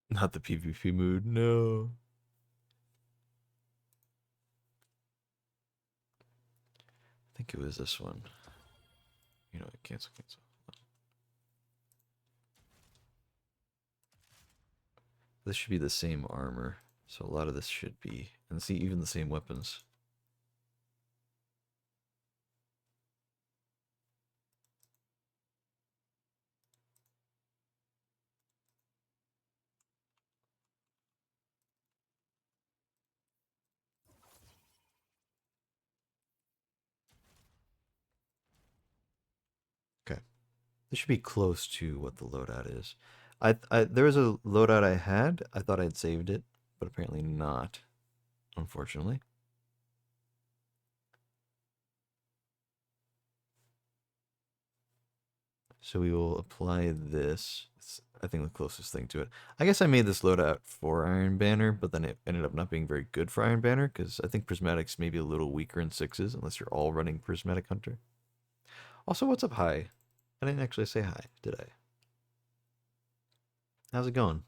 Not the PvP mood. No. I think it was this one. You know, cancel. This should be the same armor. So a lot of this should be, and see, even the same weapons. Okay. This should be close to what the loadout is. There was a loadout I had. I thought I'd saved it, but apparently not, unfortunately. So we will apply this. It's, I think, the closest thing to it. I guess I made this loadout for Iron Banner, but then it ended up not being very good for Iron Banner because I think Prismatics may be a little weaker in sixes unless you're all running Prismatic Hunter. Also, what's up, hi? I didn't actually say hi, did I? How's it going?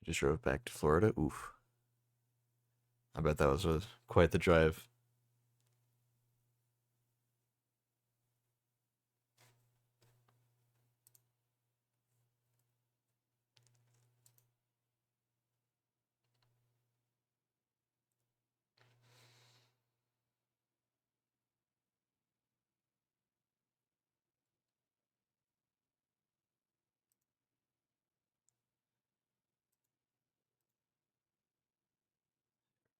Just drove back to Florida. Oof. I bet that was quite the drive.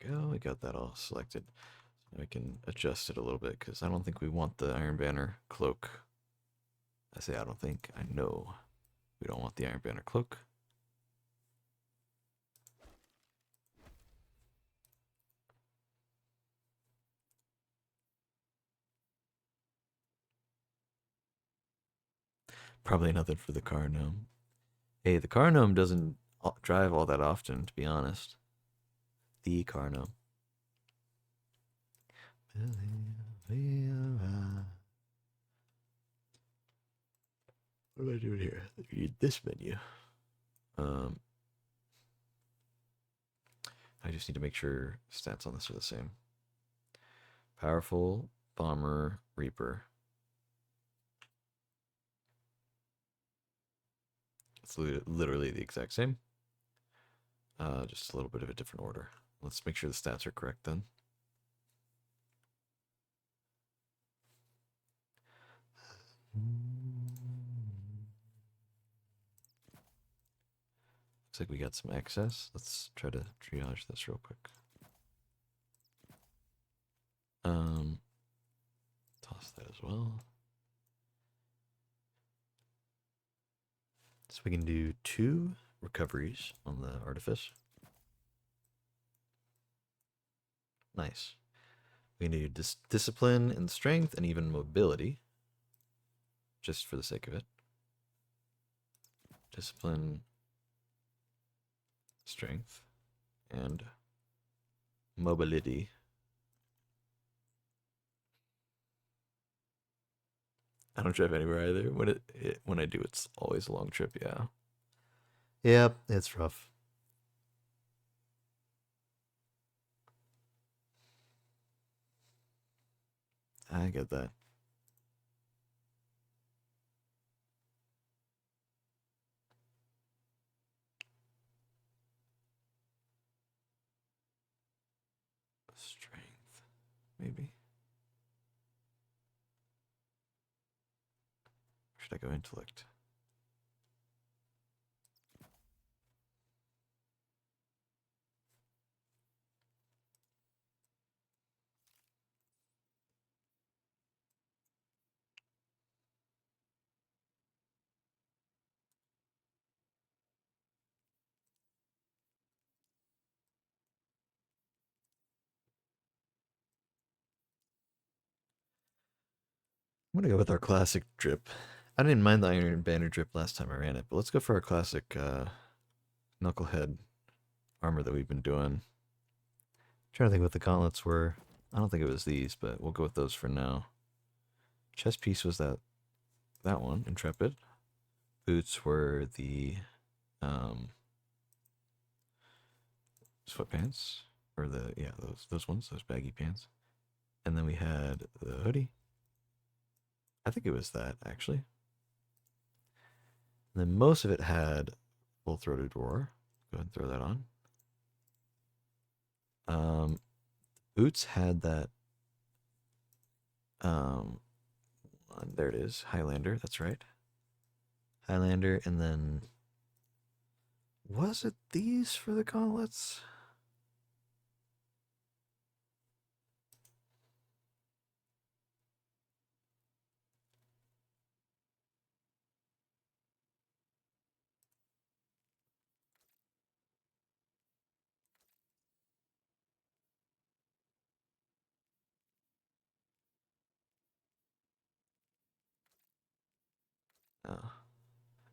Go, we got that all selected. Now we can adjust it a little bit because I don't think we want the Iron Banner cloak. I say I don't think. I know we don't want the Iron Banner cloak. Probably nothing for the car gnome. Hey, the car gnome doesn't drive all that often, to be honest. The car gnome. What am I doing here? Read this menu. Um, I just need to make sure stats on this are the same. Powerful, Bomber, Reaper. It's literally the exact same. Just a little bit of a different order. Let's make sure the stats are correct then. Looks like we got some excess. Let's try to triage this real quick. Toss that as well. So we can do 2 recoveries on the artifice. Nice. We can do discipline and strength and even mobility, just for the sake of it. Discipline, strength, and mobility. I don't drive anywhere either. When I do, it's always a long trip. Yeah. Yep, it's rough. I get that. Strength, maybe. Or should I go intellect? I'm gonna go with our classic drip. I didn't mind the Iron Banner drip last time I ran it, but let's go for our classic Knucklehead armor that we've been doing. I'm trying to think what the gauntlets were. I don't think it was these, but we'll go with those for now. Chest piece was that one, Intrepid. Boots were the sweatpants, or those ones, those baggy pants. And then we had the hoodie. I think it was that actually. And then most of it had full-throated roar. Go ahead and throw that on. Boots had that. There it is, Highlander. That's right, Highlander. And then was it these for the gauntlets?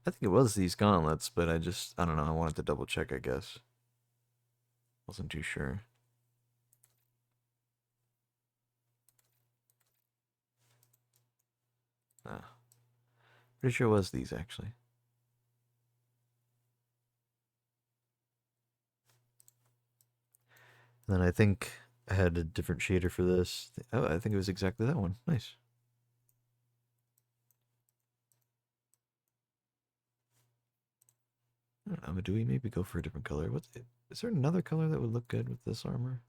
I think it was these gauntlets, but I don't know. I wanted to double check, I guess. Wasn't too sure. Pretty sure it was these, actually. And then I think I had a different shader for this. Oh, I think it was exactly that one. Nice. I don't know, do we maybe go for a different color? Is there another color that would look good with this armor?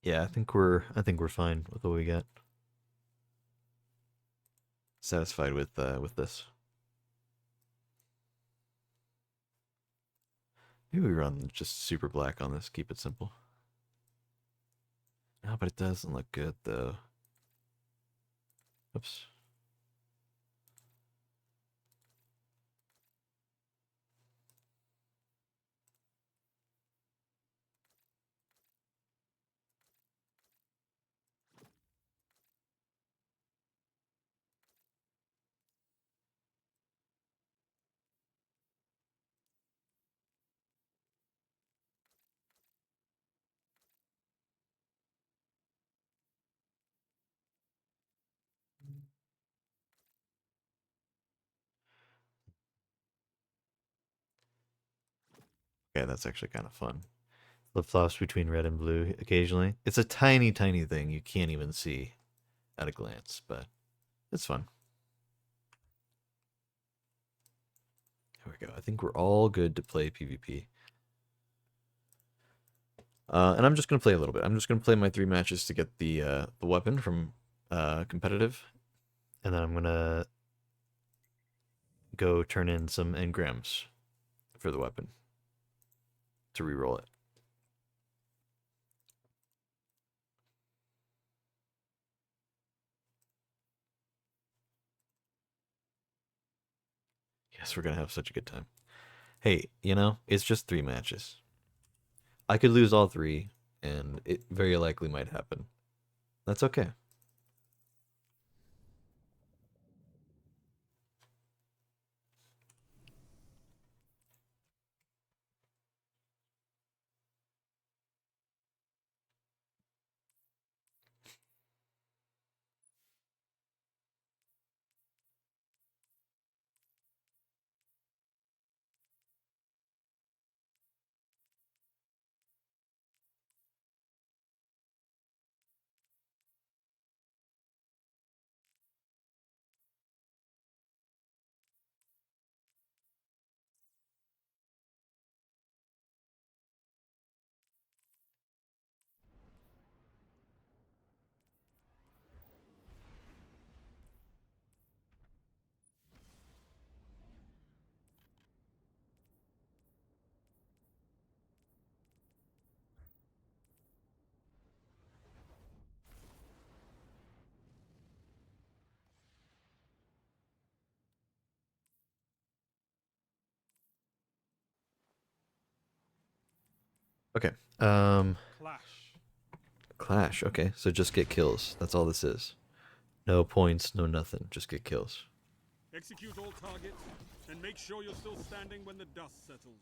Yeah, I think we're fine with what we got. Satisfied with this. Maybe we run just super black on this. Keep it simple. No, but it doesn't look good though. Oops. Okay, that's actually kind of fun. Flip-flops between red and blue occasionally. It's a tiny, tiny thing you can't even see at a glance, but it's fun. There we go. I think we're all good to play PvP. And I'm just going to play a little bit. I'm just going to play my 3 matches to get the weapon from competitive. And then I'm going to go turn in some engrams for the weapon to reroll it. Yes, we're going to have such a good time. Hey, you know, it's just 3 matches. I could lose all 3, and it very likely might happen. That's okay. Okay. Clash. Okay, so just get kills. That's all this is. No points, no nothing. Just get kills. Execute all targets and make sure you're still standing when the dust settles.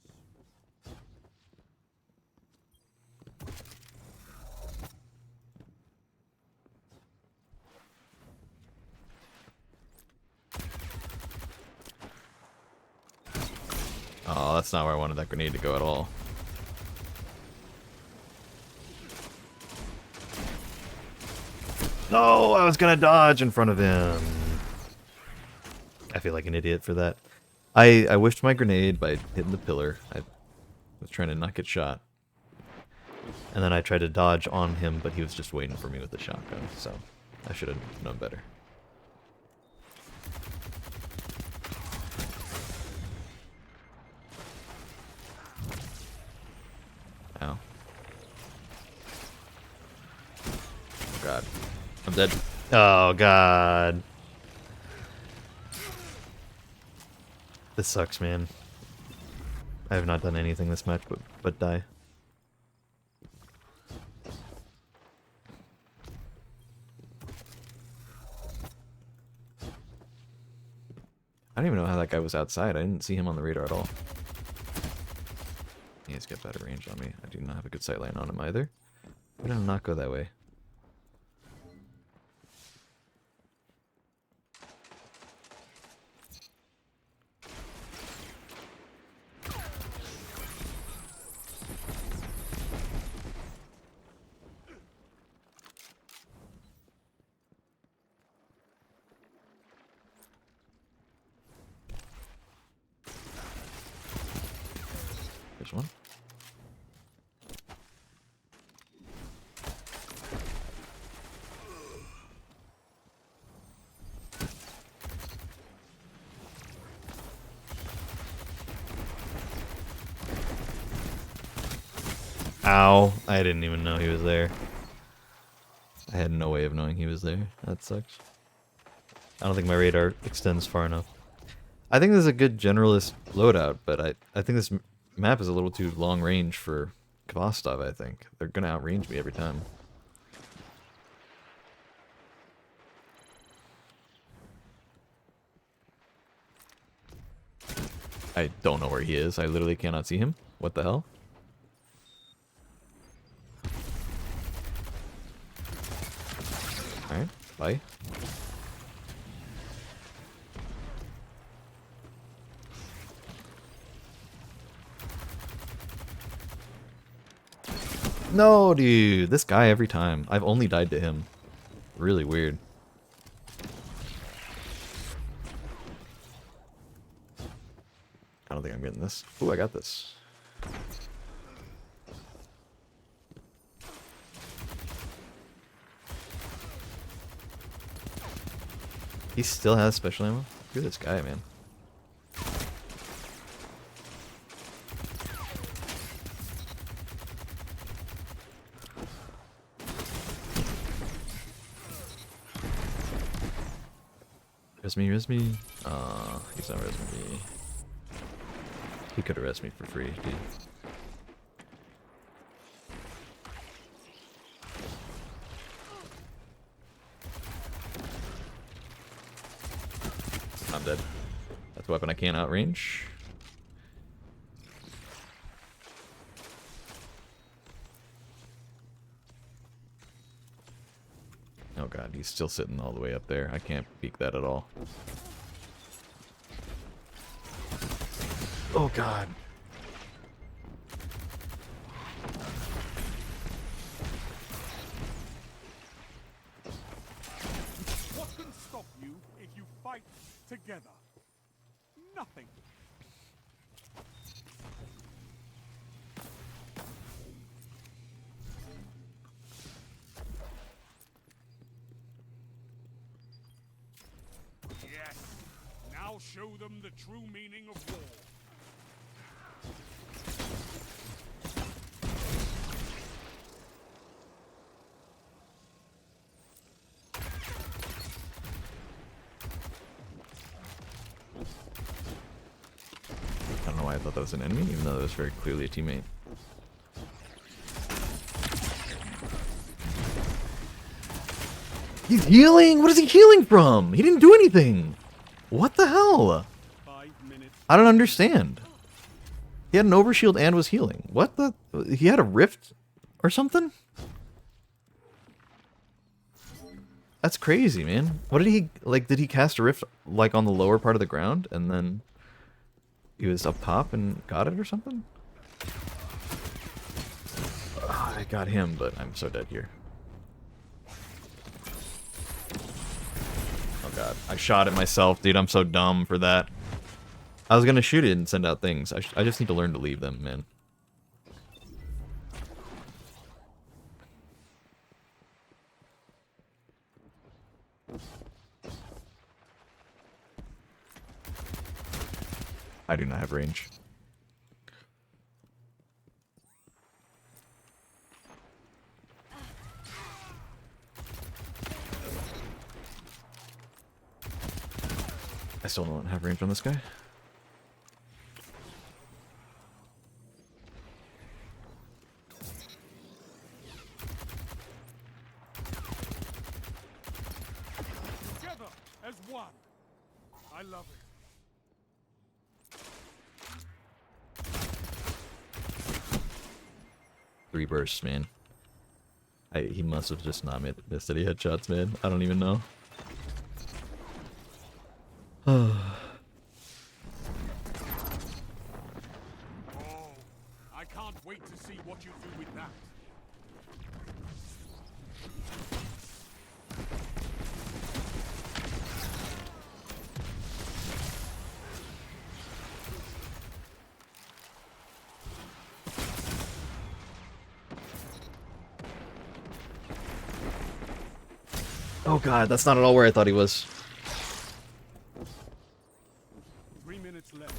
Oh, that's not where I wanted that grenade to go at all. No, I was gonna dodge in front of him. I feel like an idiot for that. I wished my grenade by hitting the pillar. I was trying to not get shot. And then I tried to dodge on him, but he was just waiting for me with the shotgun, so I should have known better. Ow. Oh god. I'm dead. Oh god. This sucks, man. I have not done anything this match but die. I don't even know how that guy was outside. I didn't see him on the radar at all. He's got better range on me. I do not have a good sight line on him either. Why did I not go that way? There's one. Ow. I didn't even know he was there. I had no way of knowing he was there. That sucks. I don't think my radar extends far enough. I think this is a good generalist loadout, but I think this map is a little too long range for Kvostov, I think. They're gonna outrange me every time. I don't know where he is. I literally cannot see him. What the hell? Alright, bye. No, dude. This guy every time. I've only died to him. Really weird. I don't think I'm getting this. Ooh, I got this. He still has special ammo? Look at this guy, man. Res me, res me. He's not resing me. He could have res me for free, dude. I'm dead. That's a weapon I can't outrange. Oh god, he's still sitting all the way up there. I can't peek that at all. Oh god. What can stop you if you fight together? Nothing. Yes. Now show them the true meaning of war. I don't know why I thought that was an enemy, even though that was very clearly a teammate. He's healing? What is he healing from? He didn't do anything. What the hell? 5 minutes. I don't understand. He had an overshield and was healing. What the? He had a rift or something? That's crazy, man. What did he, like, did he cast a rift, like, on the lower part of the ground, and then he was up top and got it or something? I got him, but I'm so dead here. Oh god, I shot it myself, dude. I'm so dumb for that. I was gonna shoot it and send out things. I just need to learn to leave them, man. I do not have range. I still don't have range on this guy. Together as one. I love it. 3 bursts, man. He must have just not missed any headshots, man. I don't even know. Oh, I can't wait to see what you do with that. Oh god, that's not at all where I thought he was. 3 minutes left.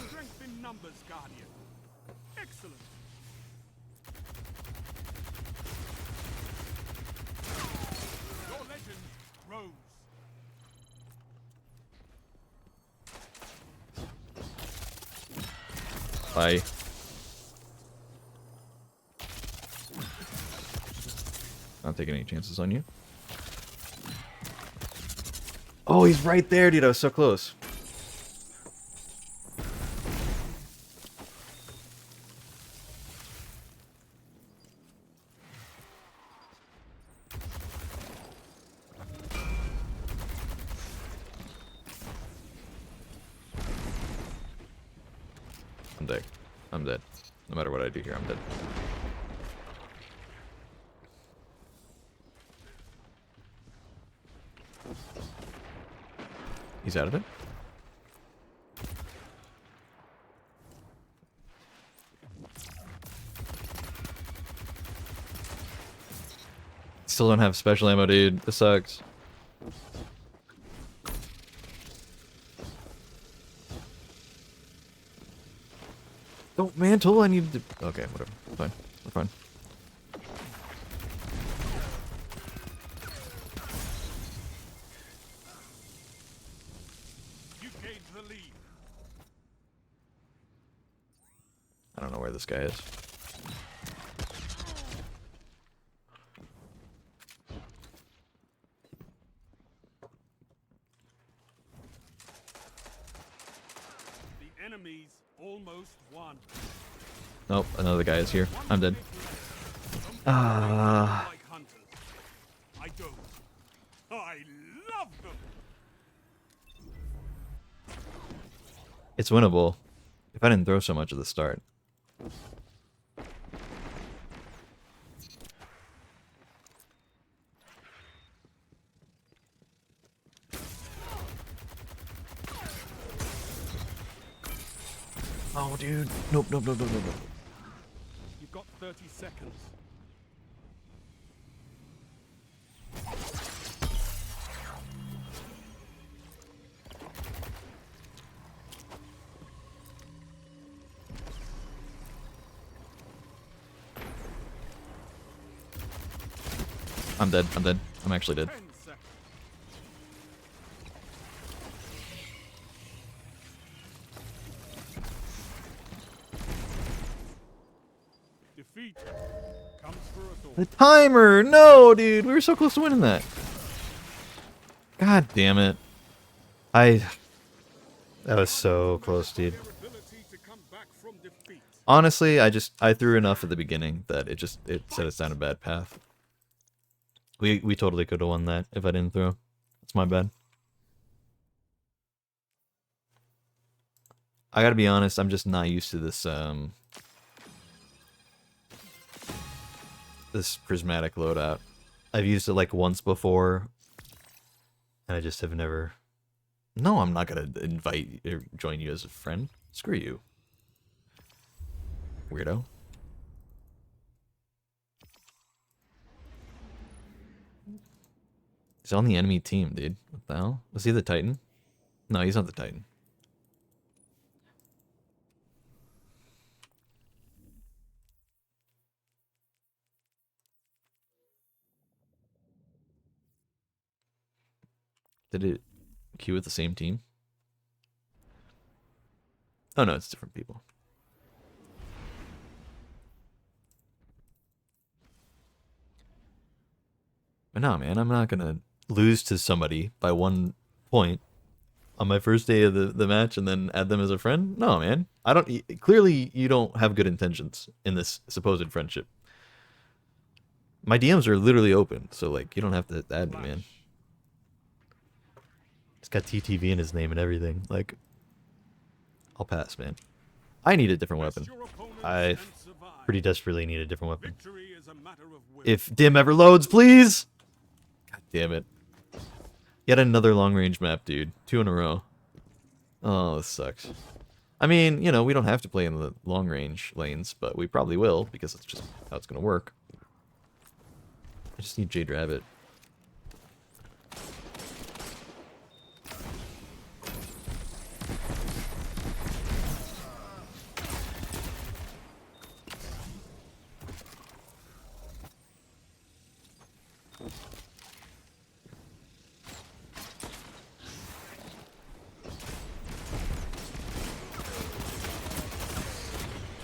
Strength in numbers, Guardian. Excellent. Your legend grows. Bye. Not taking any chances on you. Oh, he's right there, dude. I was so close. dead. I'm dead. No matter what I do here, I'm dead. He's out of it. Still don't have special ammo, dude. This sucks. Don't mantle, I need to... Okay, whatever. Fine. We're fine. You gained the lead. I don't know where this guy is. The enemies almost won. Nope, another guy is here. I'm dead. Like hunters. I don't. I love them. It's winnable. If I didn't throw so much at the start. Oh, dude. Nope, nope, nope, nope, nope, nope. You've got 30 seconds. I'm dead. I'm dead. I'm actually dead. 10 seconds. Defeat comes for us all. The timer! No, dude! We were so close to winning that. God damn it. That was so close, dude. Their ability to come back from defeat. Honestly, I threw enough at the beginning that it set us down a bad path. We totally could have won that if I didn't throw. It's my bad. I gotta be honest, I'm just not used to this this prismatic loadout. I've used it like once before, and I just have never... No, I'm not gonna invite or join you as a friend. Screw you. Weirdo. He's on the enemy team, dude. What the hell? Was he the Titan? No, he's not the Titan. Did it queue with the same team? Oh no, it's different people. But no, man, I'm not gonna lose to somebody by 1 point on my first day of the match and then add them as a friend. No, man. I don't... Clearly, you don't have good intentions in this supposed friendship. My DMs are literally open, so, like, you don't have to add me, man. It's got TTV in his name and everything. Like, I'll pass, man. I need a different weapon. I pretty desperately need a different weapon. If Dim ever loads, please! God damn it. Yet another long-range map, dude. 2 in a row. Oh, this sucks. I mean, you know, we don't have to play in the long-range lanes, but we probably will, because that's just how it's gonna work. I just need Jade Rabbit.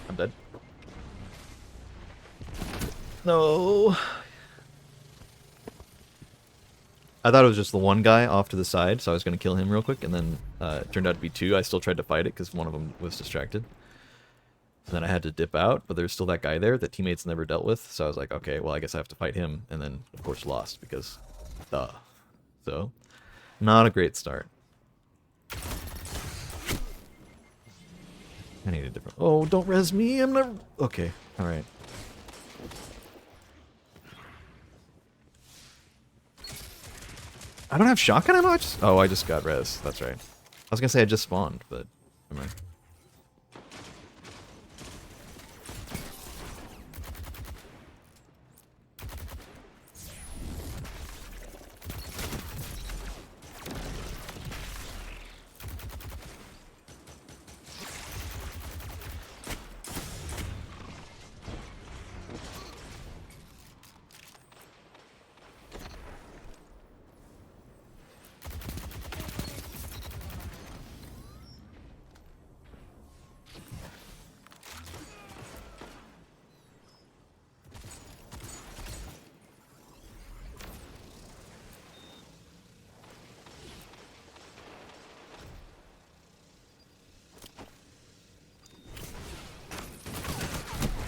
I'm dead. No. I thought it was just the one guy off to the side, so I was going to kill him real quick, and then it turned out to be 2. I still tried to fight it because one of them was distracted. And then I had to dip out, but there's still that guy there that teammates never dealt with, so I was like, okay, well, I guess I have to fight him, and then, of course, lost, because, duh. So, not a great start. I need a different... Oh, don't res me. I'm not... Okay. All right. I don't have shotgun ammo? Oh, I just got res. That's right. I was going to say I just spawned, but... Never mind.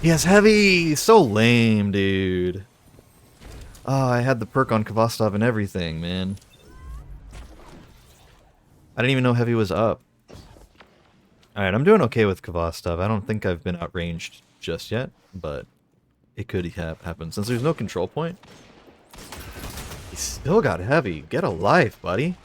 He has heavy! So lame, dude. Oh, I had the perk on Kvastov and everything, man. I didn't even know heavy was up. Alright, I'm doing okay with Kvastov. I don't think I've been outranged just yet, but it could happen. Since there's no control point, he still got heavy. Get a life, buddy.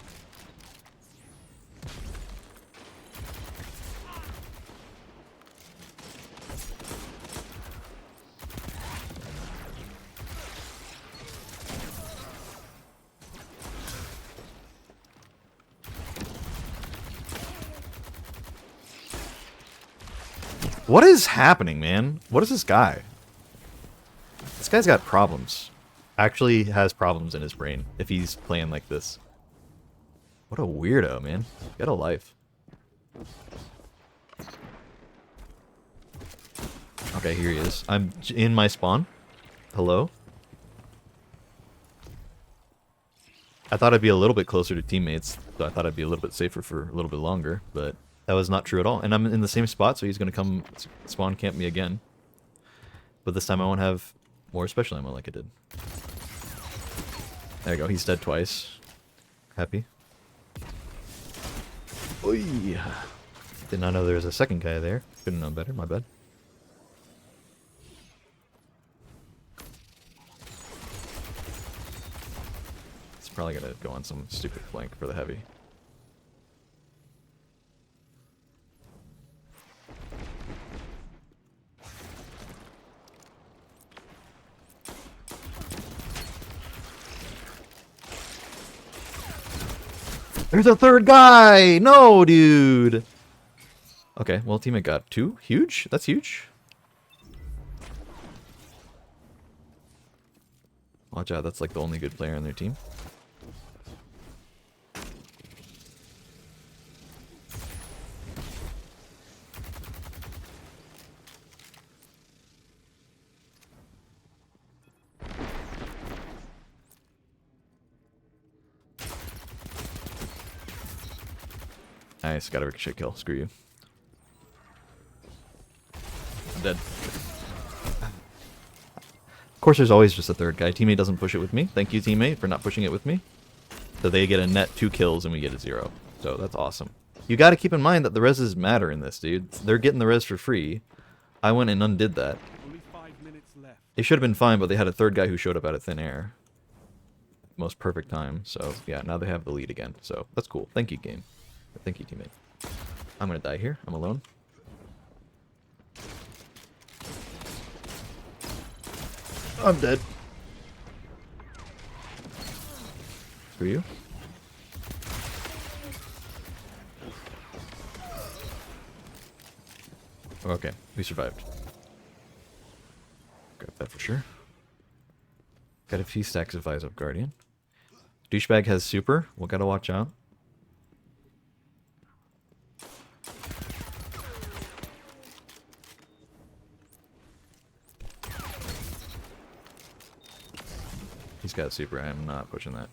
What is happening, man? What is this guy? This guy's got problems. Actually has problems in his brain if he's playing like this. What a weirdo, man. Get a life. Okay, here he is. I'm in my spawn. Hello? I thought I'd be a little bit closer to teammates, so I thought I'd be a little bit safer for a little bit longer, but that was not true at all. And I'm in the same spot, so he's going to come spawn camp me again. But this time I won't have more special ammo like I did. There you go, he's dead twice. Happy. Oy. Did not know there was a second guy there. Couldn't know better, my bad. It's probably going to go on some stupid flank for the heavy. There's a third guy! No, dude! Okay, well, teammate got 2. Huge? That's huge. Watch out, that's like the only good player on their team. Nice, got a ricochet kill. Screw you. I'm dead. Of course, there's always just a third guy. Teammate doesn't push it with me. Thank you, teammate, for not pushing it with me. So they get a net 2 kills and we get a 0. So that's awesome. You got to keep in mind that the reses matter in this, dude. They're getting the res for free. I went and undid that. Only 5 minutes left. It should have been fine, but they had a third guy who showed up out of thin air. Most perfect time. So yeah, now they have the lead again. So that's cool. Thank you, game. Thank you, teammate. I'm gonna die here. I'm alone. I'm dead. For you? Okay, we survived. Grab that for sure. Got a few stacks of Eyes Up Guardian. Douchebag has super. We'll gotta watch out. He's got super. I'm not pushing that.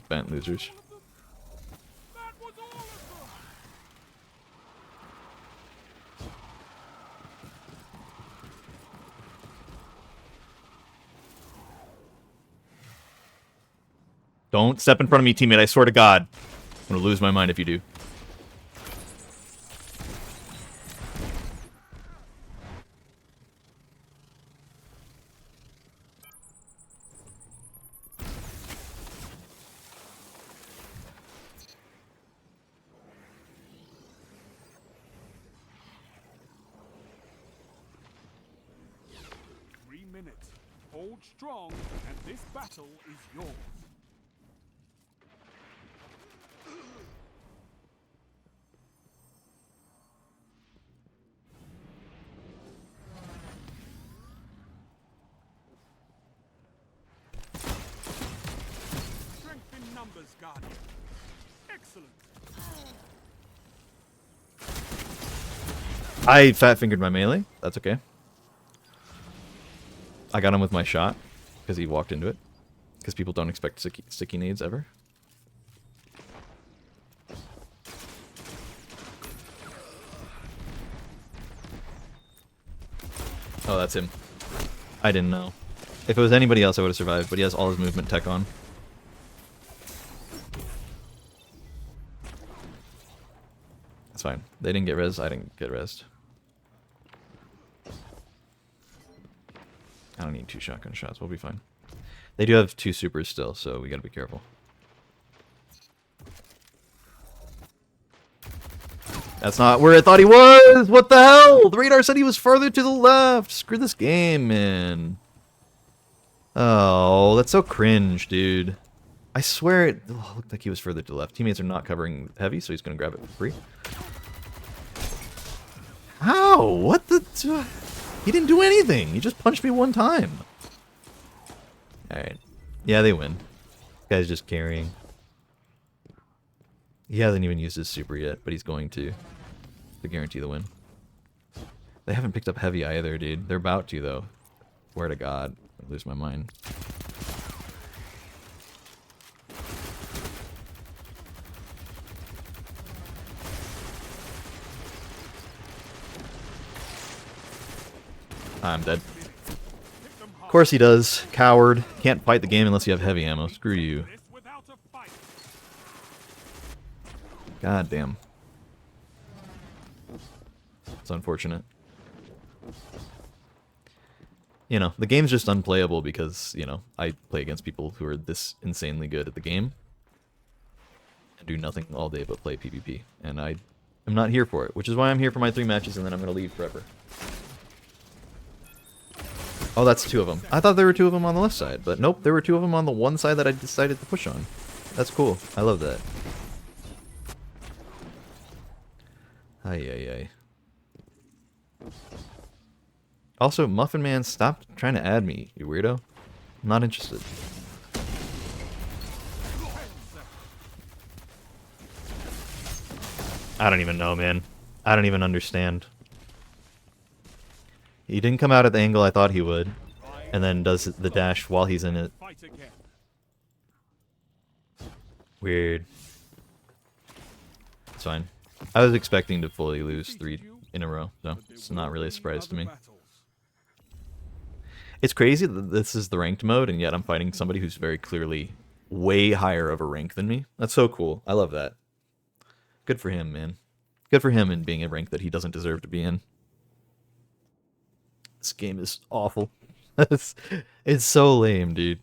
bent losers. That was all of them. Don't step in front of me, teammate. I swear to God. I'm gonna lose my mind if you do. Hold strong, and this battle is yours. Strength in numbers, Guardian. Excellent. I fat-fingered my melee. That's okay. I got him with my shot because he walked into it. Because people don't expect sticky nades ever. Oh, that's him. I didn't know. If it was anybody else, I would have survived, but he has all his movement tech on. That's fine. They didn't get res, I didn't get res. I don't need 2 shotgun shots, we'll be fine. They do have 2 supers still, so we gotta be careful. That's not where I thought he was! What the hell? The radar said he was further to the left! Screw this game, man. Oh, that's so cringe, dude. I swear it looked like he was further to the left. Teammates are not covering heavy, so he's gonna grab it for free. How? What the... He didn't do anything. He just punched me 1 time. Alright. Yeah, they win. This guy's just carrying. He hasn't even used his super yet, but he's going to guarantee the win. They haven't picked up heavy either, dude. They're about to, though. Swear to God. I lose my mind. I'm dead. Of course he does. Coward. Can't fight the game unless you have heavy ammo. Screw you. God damn. It's unfortunate. You know, the game's just unplayable because, you know, I play against people who are this insanely good at the game and do nothing all day but play PvP. And I am not here for it, which is why I'm here for my 3 matches and then I'm going to leave forever. Oh, that's 2 of them. I thought there were 2 of them on the left side, but nope, there were 2 of them on the one side that I decided to push on. That's cool. I love that. Ay, ay, ay. Also, Muffin Man, stop trying to add me, you weirdo. I'm not interested. I don't even know, man. I don't even understand. He didn't come out at the angle I thought he would, and then does the dash while he's in it. Weird. It's fine. I was expecting to fully lose 3 in a row, so it's not really a surprise to me. It's crazy that this is the ranked mode, and yet I'm fighting somebody who's very clearly way higher of a rank than me. That's so cool. I love that. Good for him, man. Good for him in being a rank that he doesn't deserve to be in. This game is awful. It's so lame, dude.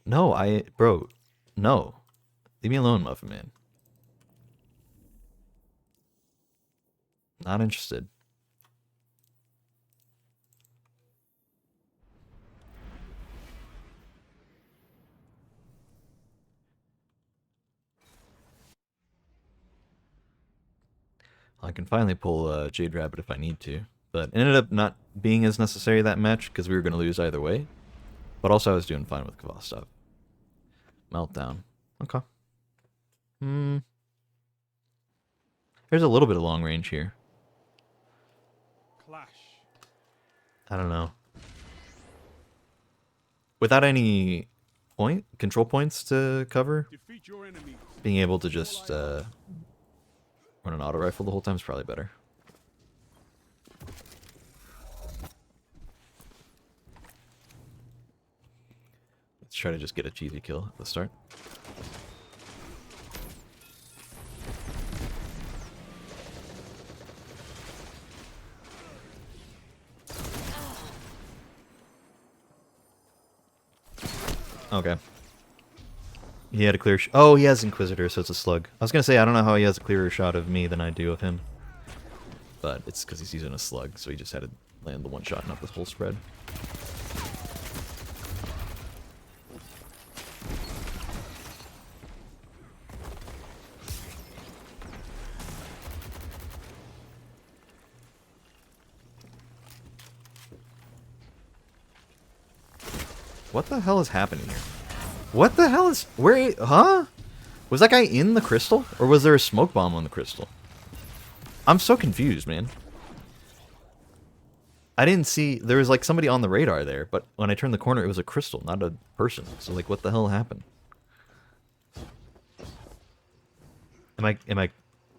No, bro, no. Leave me alone, Muffin Man. Not interested. I can finally pull Jade Rabbit if I need to, but it ended up not being as necessary that match because we were going to lose either way. But also I was doing fine with Kvostov. Meltdown. Okay. There's a little bit of long range here. I don't know. Without any control points to cover, Defeat your enemies. being able to just run an auto rifle the whole time is probably better. Let's try to just get a cheesy kill at the start. Okay. He had a clear oh, he has Inquisitor, so it's a slug. I was gonna say, I don't know how he has a clearer shot of me than I do of him. But it's because he's using a slug, so he just had to land the one shot, not the whole spread. What the hell is happening here? What the hell is... Where... Huh? Was that guy in the crystal? Or was there a smoke bomb on the crystal? I'm so confused, man. I didn't see... There was like somebody on the radar there, but when I turned the corner, it was a crystal, not a person. So like, what the hell happened? Am I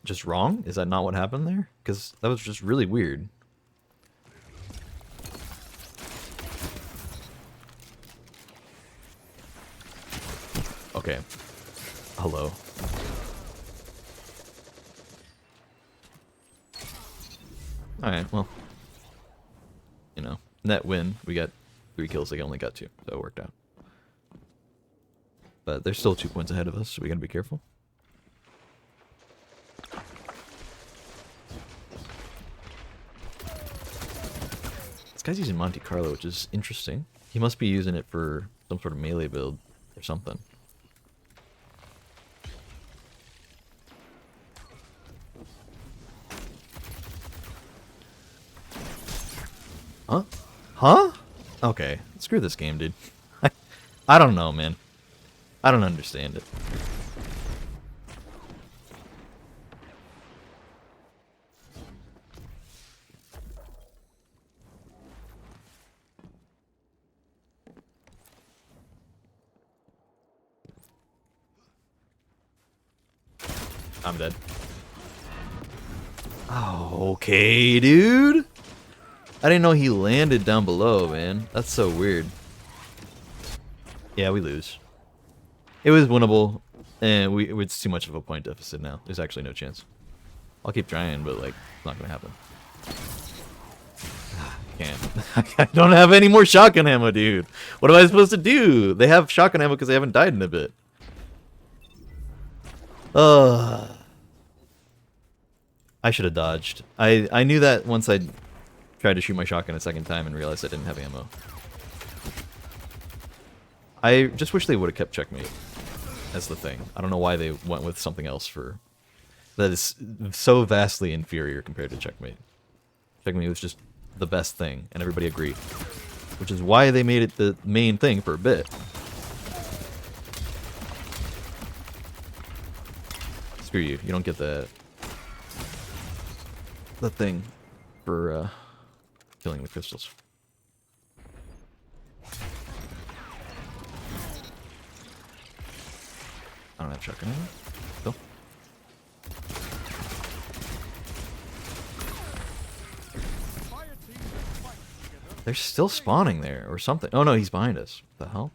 just wrong? Is that not what happened there? Because that was just really weird. Okay. Hello. Alright, well. You know, net win. We got 3 kills, they only got 2, so it worked out. But they're still 2 points ahead of us, so we gotta be careful. This guy's using Monte Carlo, which is interesting. He must be using it for some sort of melee build or something. Huh? Huh? Okay. Screw this game, dude. I don't know, man. I don't understand it. I'm dead. Oh, okay, dude. I didn't know he landed down below, man. That's so weird. Yeah, we lose. It was winnable, and it's too much of a point deficit now. There's actually no chance. I'll keep trying, but like, it's not gonna happen. Can't. I don't have any more shotgun ammo, dude. What am I supposed to do? They have shotgun ammo because they haven't died in a bit. I should have dodged. I knew that once I tried to shoot my shotgun a second time and realized I didn't have ammo. I just wish they would have kept checkmate as the thing. I don't know why they went with something else for... That is so vastly inferior compared to checkmate. Checkmate was just the best thing, and everybody agreed. Which is why they made it the main thing for a bit. Screw you. You don't get the thing for killing the crystals. I don't have shotgun ammo. Still. They're still spawning there or something. Oh no, he's behind us. What the hell?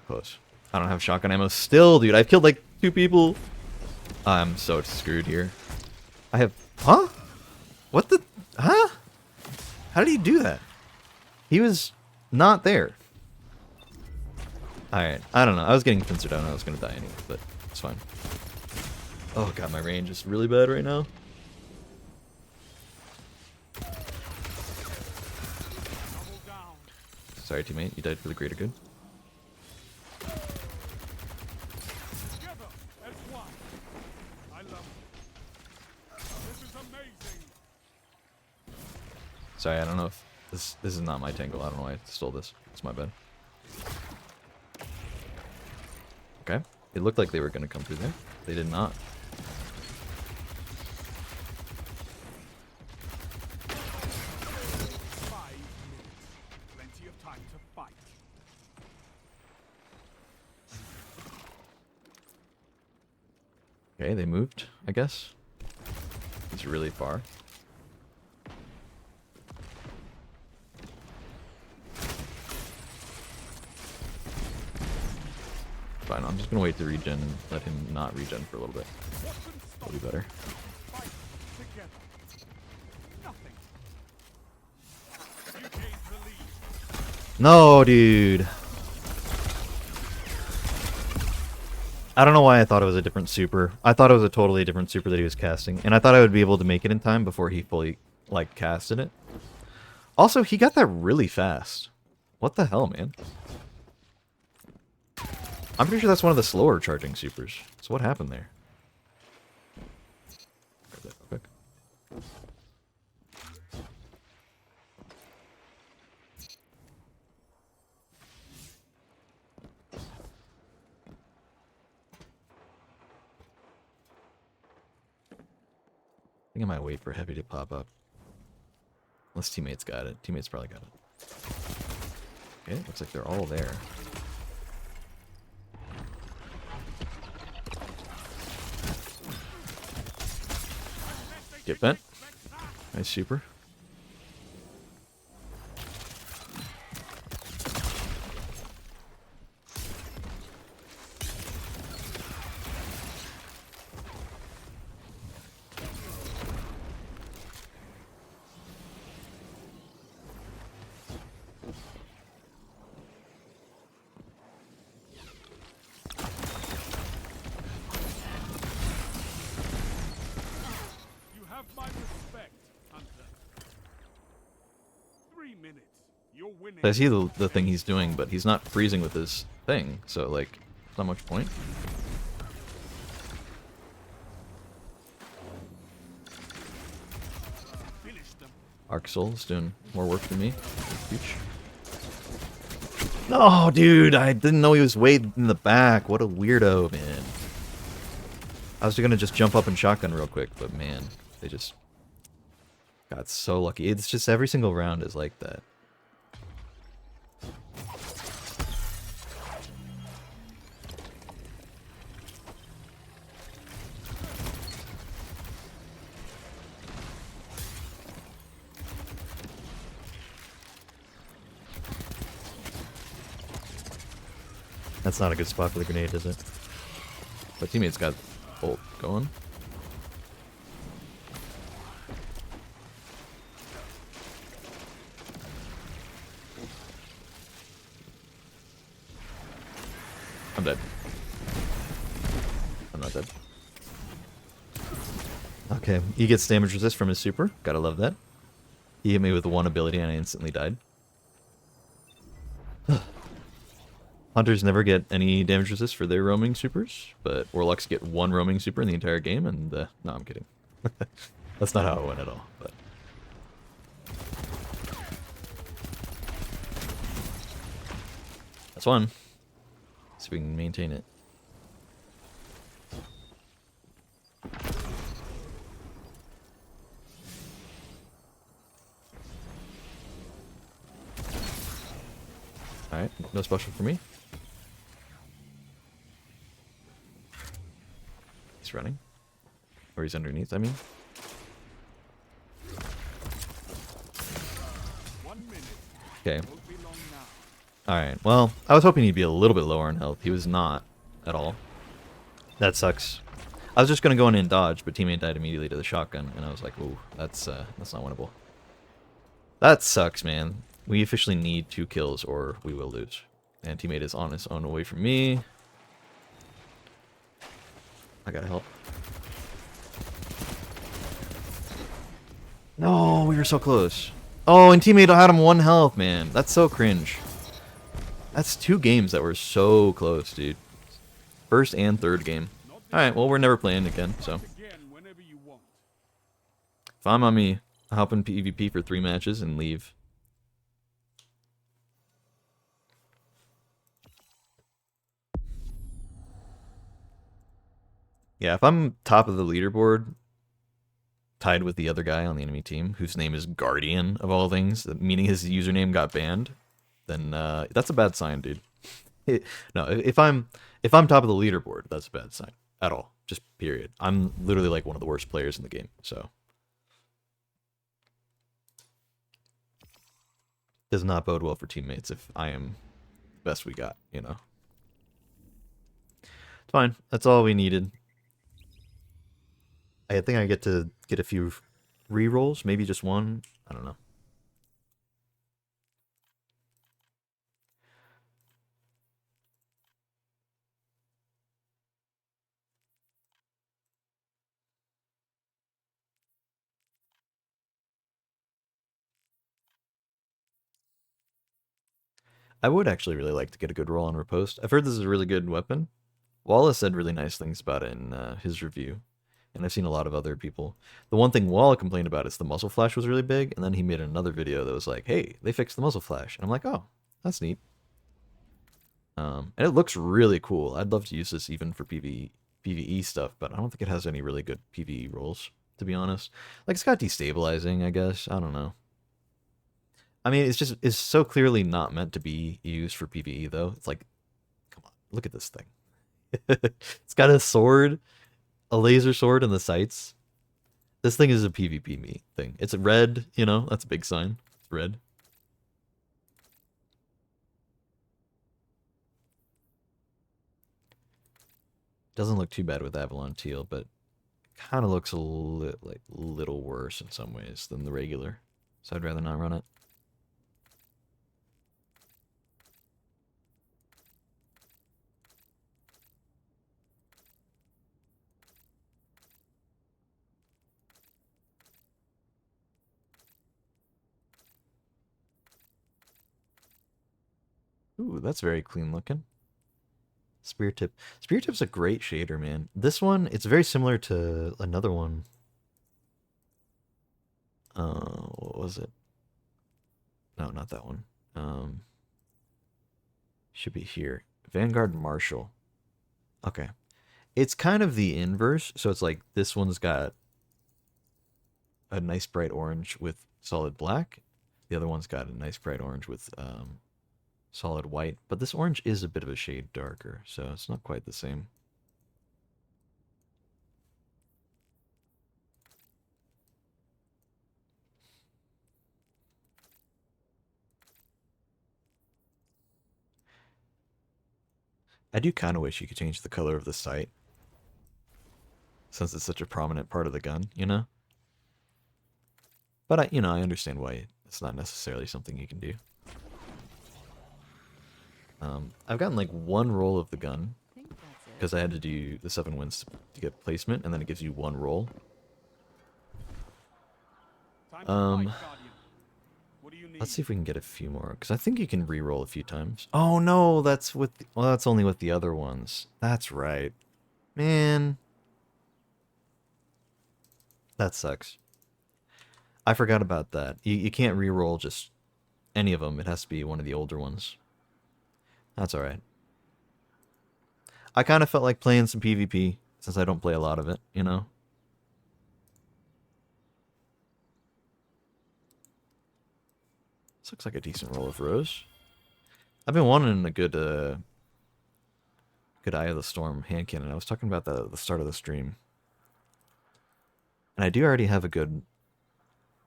Close. I don't have shotgun ammo still, dude. I've killed like 2 people. I'm so screwed here. I have... Huh? What the... Huh? How did he do that? He was not there. Alright, I don't know. I was getting pincered down. I was going to die anyway, but it's fine. Oh god, my range is really bad right now. Sorry, teammate. You died for the greater good. Sorry, I don't know if this is not my tangle. I don't know why I stole this. It's my bad. Okay. It looked like they were going to come through there. They did not. 5 minutes. Plenty of time to fight. Okay, they moved, I guess. It's really far. Fine, I'm just gonna wait to regen and let him not regen for a little bit. That'll be better. Fight together. Nothing. You gain the lead. No, dude. I don't know why I thought it was a different super. I thought it was a totally different super that he was casting. And I thought I would be able to make it in time before he fully, like, casted it. Also, he got that really fast. What the hell, man? I'm pretty sure that's one of the slower charging supers. So what happened there? Grab that real quick. I think I might wait for heavy to pop up. Unless teammates got it. Teammates probably got it. Okay, looks like they're all there. Get bent. Nice super. You have my respect, Hunter. 3 minutes. You're winning. I see the thing he's doing, but he's not freezing with his thing, so, like, not much point. Finish them. Arc Soul's doing more work than me. Huge. No, dude, I didn't know he was way in the back. What a weirdo, man. I was gonna just jump up and shotgun real quick, but man, they just got so lucky. It's just every single round is like that. That's not a good spot for the grenade, is it? My teammate's got ult going. I'm dead. I'm not dead. Okay, he gets damage resist from his super. Gotta love that. He hit me with one ability and I instantly died. Hunters never get any damage resist for their roaming supers, but Warlocks get one roaming super in the entire game, and no, I'm kidding. That's not how it went at all, but... That's one. See if we can maintain it. Alright, no special for me. He's running. Or he's underneath, I mean. 1 minute. Okay. Won't be long now. Alright, well, I was hoping he'd be a little bit lower in health. He was not at all. That sucks. I was just gonna go in and dodge, but teammate died immediately to the shotgun, and I was like, ooh, that's not winnable. That sucks, man. We officially need 2 kills or we will lose. And teammate is on his own away from me. I gotta help. No, we were so close. Oh, and teammate had him 1 health, man. That's so cringe. That's 2 games that were so close, dude. First and third game. Alright, well, we're never playing again, so. Again, whenever you want. Fine on me. I'll hop in PvP for 3 matches and leave. Yeah, if I'm top of the leaderboard, tied with the other guy on the enemy team, whose name is Guardian of all things, meaning his username got banned, then that's a bad sign, dude. No, if I'm top of the leaderboard, that's a bad sign at all. Just period. I'm literally like one of the worst players in the game, so does not bode well for teammates if I am the best we got. It's fine. That's all we needed. I think I get to get a few re-rolls, maybe just one. I don't know. I would actually really like to get a good roll on Riposte. I've heard this is a really good weapon. Wallace said really nice things about it in his review, and I've seen a lot of other people. The one thing Walla complained about is the muzzle flash was really big, and then he made another video that was like, "Hey, they fixed the muzzle flash," and I'm like, "Oh, that's neat." And it looks really cool. I'd love to use this even for PvE stuff, but I don't think it has any really good PvE rolls, to be honest. Like, it's got destabilizing, I guess. I don't know. I mean, it's so clearly not meant to be used for PvE, though. It's like, come on, look at this thing. It's got a sword, a laser sword, and the sights. This thing is a PvP me thing. It's red, that's a big sign. It's red. Doesn't look too bad with Avalon Teal, but kind of looks a little worse in some ways than the regular. So I'd rather not run it. Ooh, that's very clean looking. Spear tip. Spear tip's a great shader, man. This one, it's very similar to another one. What was it? No, not that one. Should be here. Vanguard Marshal. Okay. It's kind of the inverse. So it's like this one's got a nice bright orange with solid black. The other one's got a nice bright orange with solid white. But this orange is a bit of a shade darker, so it's not quite the same. I do kind of wish you could change the color of the sight, since it's such a prominent part of the gun. But I understand why it's not necessarily something you can do. I've gotten like one roll of the gun because I had to do the 7 wins to get placement, and then it gives you one roll. Let's see if we can get a few more, because I think you can re-roll a few times. Oh no, that's that's only with the other ones. That's right, man. That sucks. I forgot about that. You can't re-roll just any of them. It has to be one of the older ones. That's all right. I kind of felt like playing some PvP since I don't play a lot of it. This looks like a decent roll of Rose. I've been wanting a good Eye of the Storm hand cannon. I was talking about the start of the stream. And I do already have a good,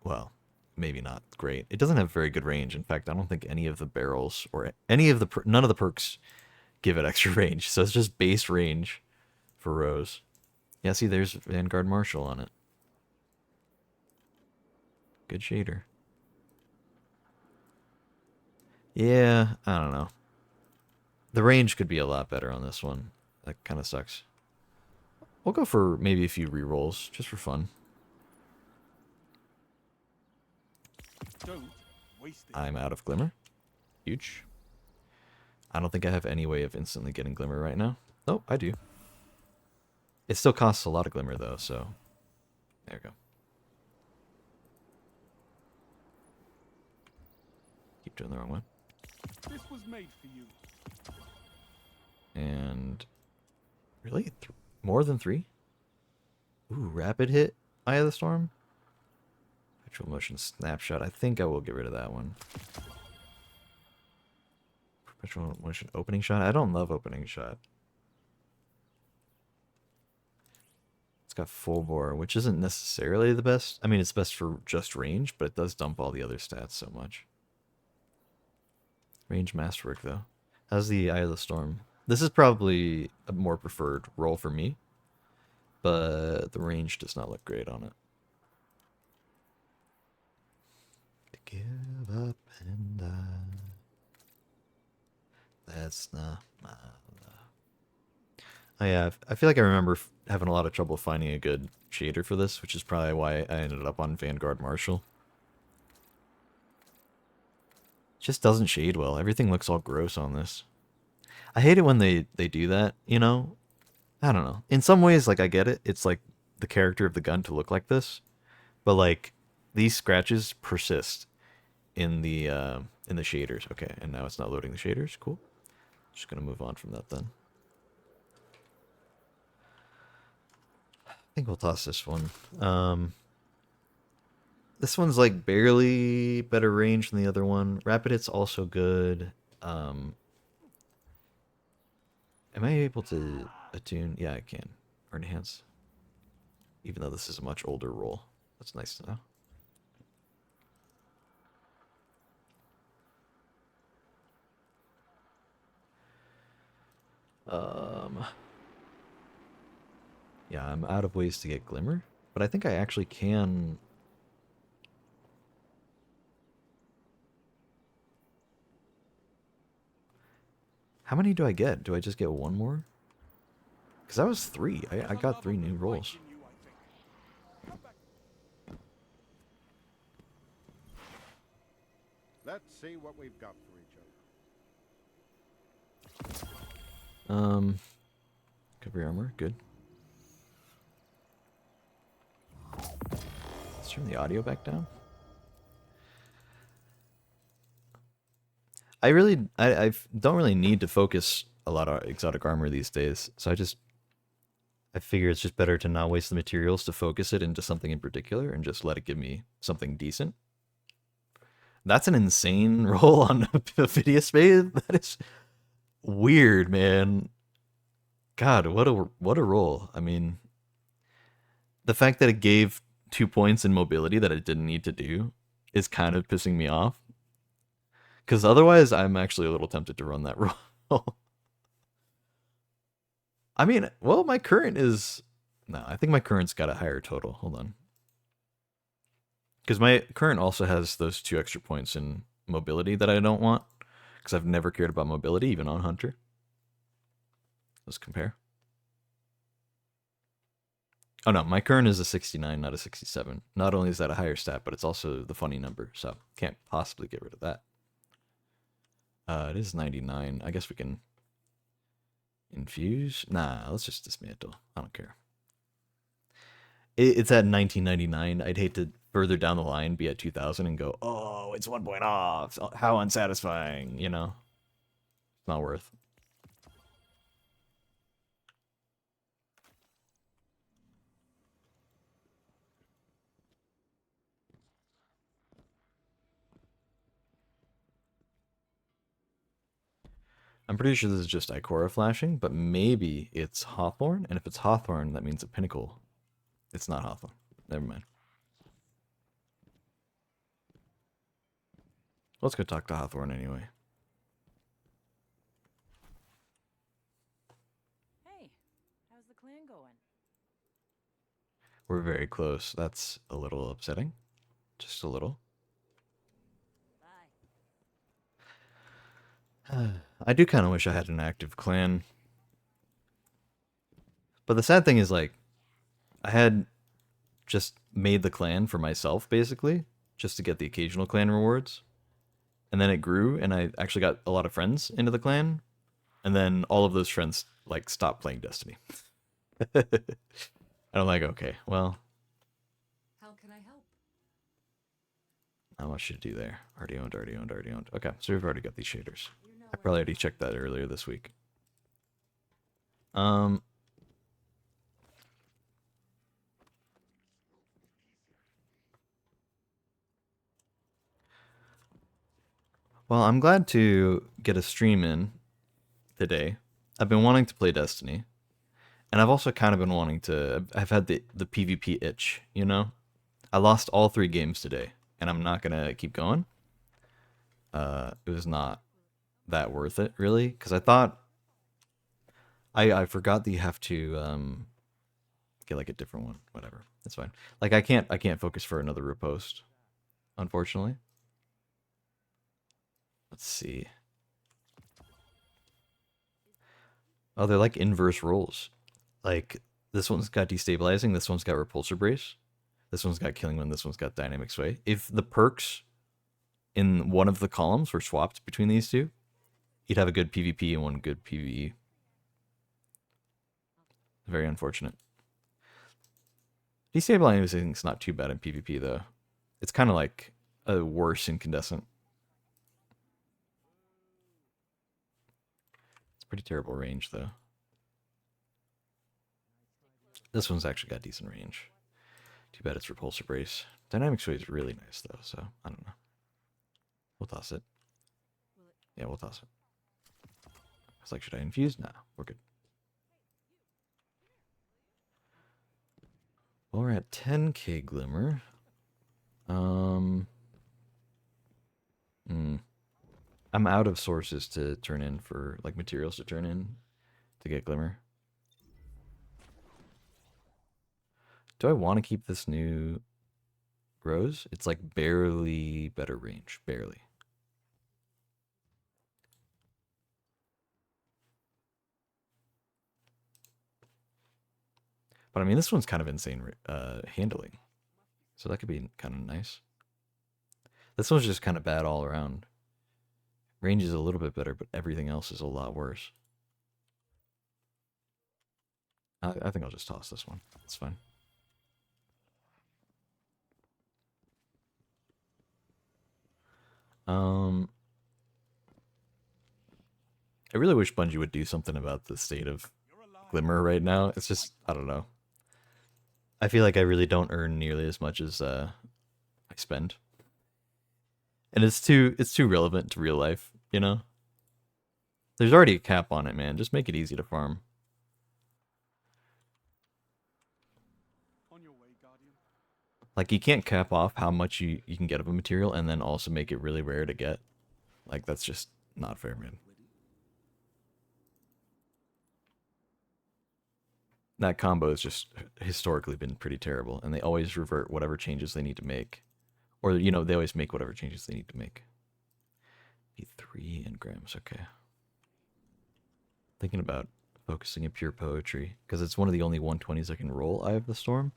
well, maybe not great. It doesn't have very good range. In fact, I don't think any of the barrels or none of the perks give it extra range. So it's just base range for Rose. Yeah, see, there's Vanguard Marshal on it. Good shader. Yeah, I don't know. The range could be a lot better on this one. That kind of sucks. We'll go for maybe a few rerolls, just for fun. Don't waste it. I'm out of Glimmer. Huge. I don't think I have any way of instantly getting Glimmer right now. Oh, I do. It still costs a lot of Glimmer, though, so... There we go. Keep doing the wrong one. This was made for you. And... Really? More than 3? Ooh, rapid hit, Eye of the Storm. Perpetual motion snapshot. I think I will get rid of that one. Perpetual motion opening shot. I don't love opening shot. It's got full bore, which isn't necessarily the best. I mean, it's best for just range, but it does dump all the other stats so much. Range masterwork, though. How's the Eye of the Storm? This is probably a more preferred roll for me, but the range does not look great on it. To give up and die. That's not my love. Oh yeah, I feel like I remember having a lot of trouble finding a good shader for this, which is probably why I ended up on Vanguard Marshall. It just doesn't shade well. Everything looks all gross on this. I hate it when they do that, you know? I don't know. In some ways, like, I get it. It's like the character of the gun to look like this. But like these scratches persist in the shaders. Okay, and now it's not loading the shaders. Cool. Just gonna move on from that then. I think we'll toss this one. This one's like barely better range than the other one. Rapid hit's also good. Am I able to attune? Yeah, I can. Or enhance. Even though this is a much older roll. That's nice to know. Yeah, I'm out of ways to get Glimmer, but I think I actually can. How many do I get? Do I just get one more? Because that was 3. I got 3 new rolls. Let's see what we've got for each Um, Cover armor, good. Let's turn the audio back down. I don't really need to focus a lot of exotic armor these days, so I figure it's just better to not waste the materials to focus it into something in particular and just let it give me something decent. That's an insane roll on Ophidius Spade. That is weird, man. God, what a roll. I mean, the fact that it gave 2 points in mobility that it didn't need to do is kind of pissing me off. Because otherwise, I'm actually a little tempted to run that roll. I mean, well, my current is... No, I think my current's got a higher total. Hold on. Because my current also has those 2 extra points in mobility that I don't want. Because I've never cared about mobility, even on Hunter. Let's compare. Oh no, my current is a 69, not a 67. Not only is that a higher stat, but it's also the funny number, so can't possibly get rid of that. It is 99. I guess we can infuse. Nah, let's just dismantle. I don't care. It's at 1999. I'd hate to further down the line be at 2000 and go, oh, it's 1 point off. How unsatisfying, you know? It's not worth. I'm pretty sure this is just Ikora flashing, but maybe it's Hawthorne, and if it's Hawthorne, that means a Pinnacle. It's not Hawthorne. Never mind. Let's go talk to Hawthorne anyway. Hey, how's the clan going? We're very close. That's a little upsetting. Just a little. Bye. I do kind of wish I had an active clan. But the sad thing is, like, I had just made the clan for myself, basically, just to get the occasional clan rewards. And then it grew, and I actually got a lot of friends into the clan. And then all of those friends, like, stopped playing Destiny. And I'm like, okay, well, How can I help? not much to do there. Already owned, already owned, already owned. Okay, so we've already got these shaders. You know I probably already checked that earlier this week. Well, I'm glad to get a stream in today. I've been wanting to play Destiny, and I've also kind of been wanting to. I've had the PvP itch, you know. I lost all 3 games today, and I'm not gonna keep going. It was not that worth it, really, because I thought I forgot that you have to get like a different one. Whatever, that's fine. Like I can't focus for another repost, unfortunately. Let's see. Oh, they're like inverse roles. Like this one's got destabilizing, this one's got repulsor brace, this one's got killing wind, this one's got dynamic sway. If the perks in one of the columns were swapped between these two, you'd have a good PvP and one good PvE. Very unfortunate. Destabilizing is not too bad in PvP though. It's kind of like a worse incandescent. It's pretty terrible range though. This one's actually got decent range. Too bad it's repulsor brace. Dynamic sway is really nice though, so I don't know. We'll toss it. Yeah, we'll toss it. I was like, should I infuse? Nah, we're good. Well, we're at 10k glimmer. I'm out of sources to turn in for, like, materials to turn in to get glimmer. Do I want to keep this new rose? It's like barely better range, barely. But I mean, this one's kind of insane handling, so that could be kind of nice. This one's just kind of bad all around. Range is a little bit better, but everything else is a lot worse. I think I'll just toss this one. It's fine. I really wish Bungie would do something about the state of Glimmer right now. It's just, I don't know. I feel like I really don't earn nearly as much as I spend. And it's too relevant to real life, you know? There's already a cap on it, man. Just make it easy to farm. On your way, Guardian. Like, you can't cap off how much you can get of a material and then also make it really rare to get. Like, that's just not fair, man. That combo has just historically been pretty terrible, and they always revert whatever changes they need to make. Or, you know, they always make whatever changes they need to make. Need 3 engrams, okay. Thinking about focusing in pure poetry, because it's one of the only 120s I can roll Eye of the Storm.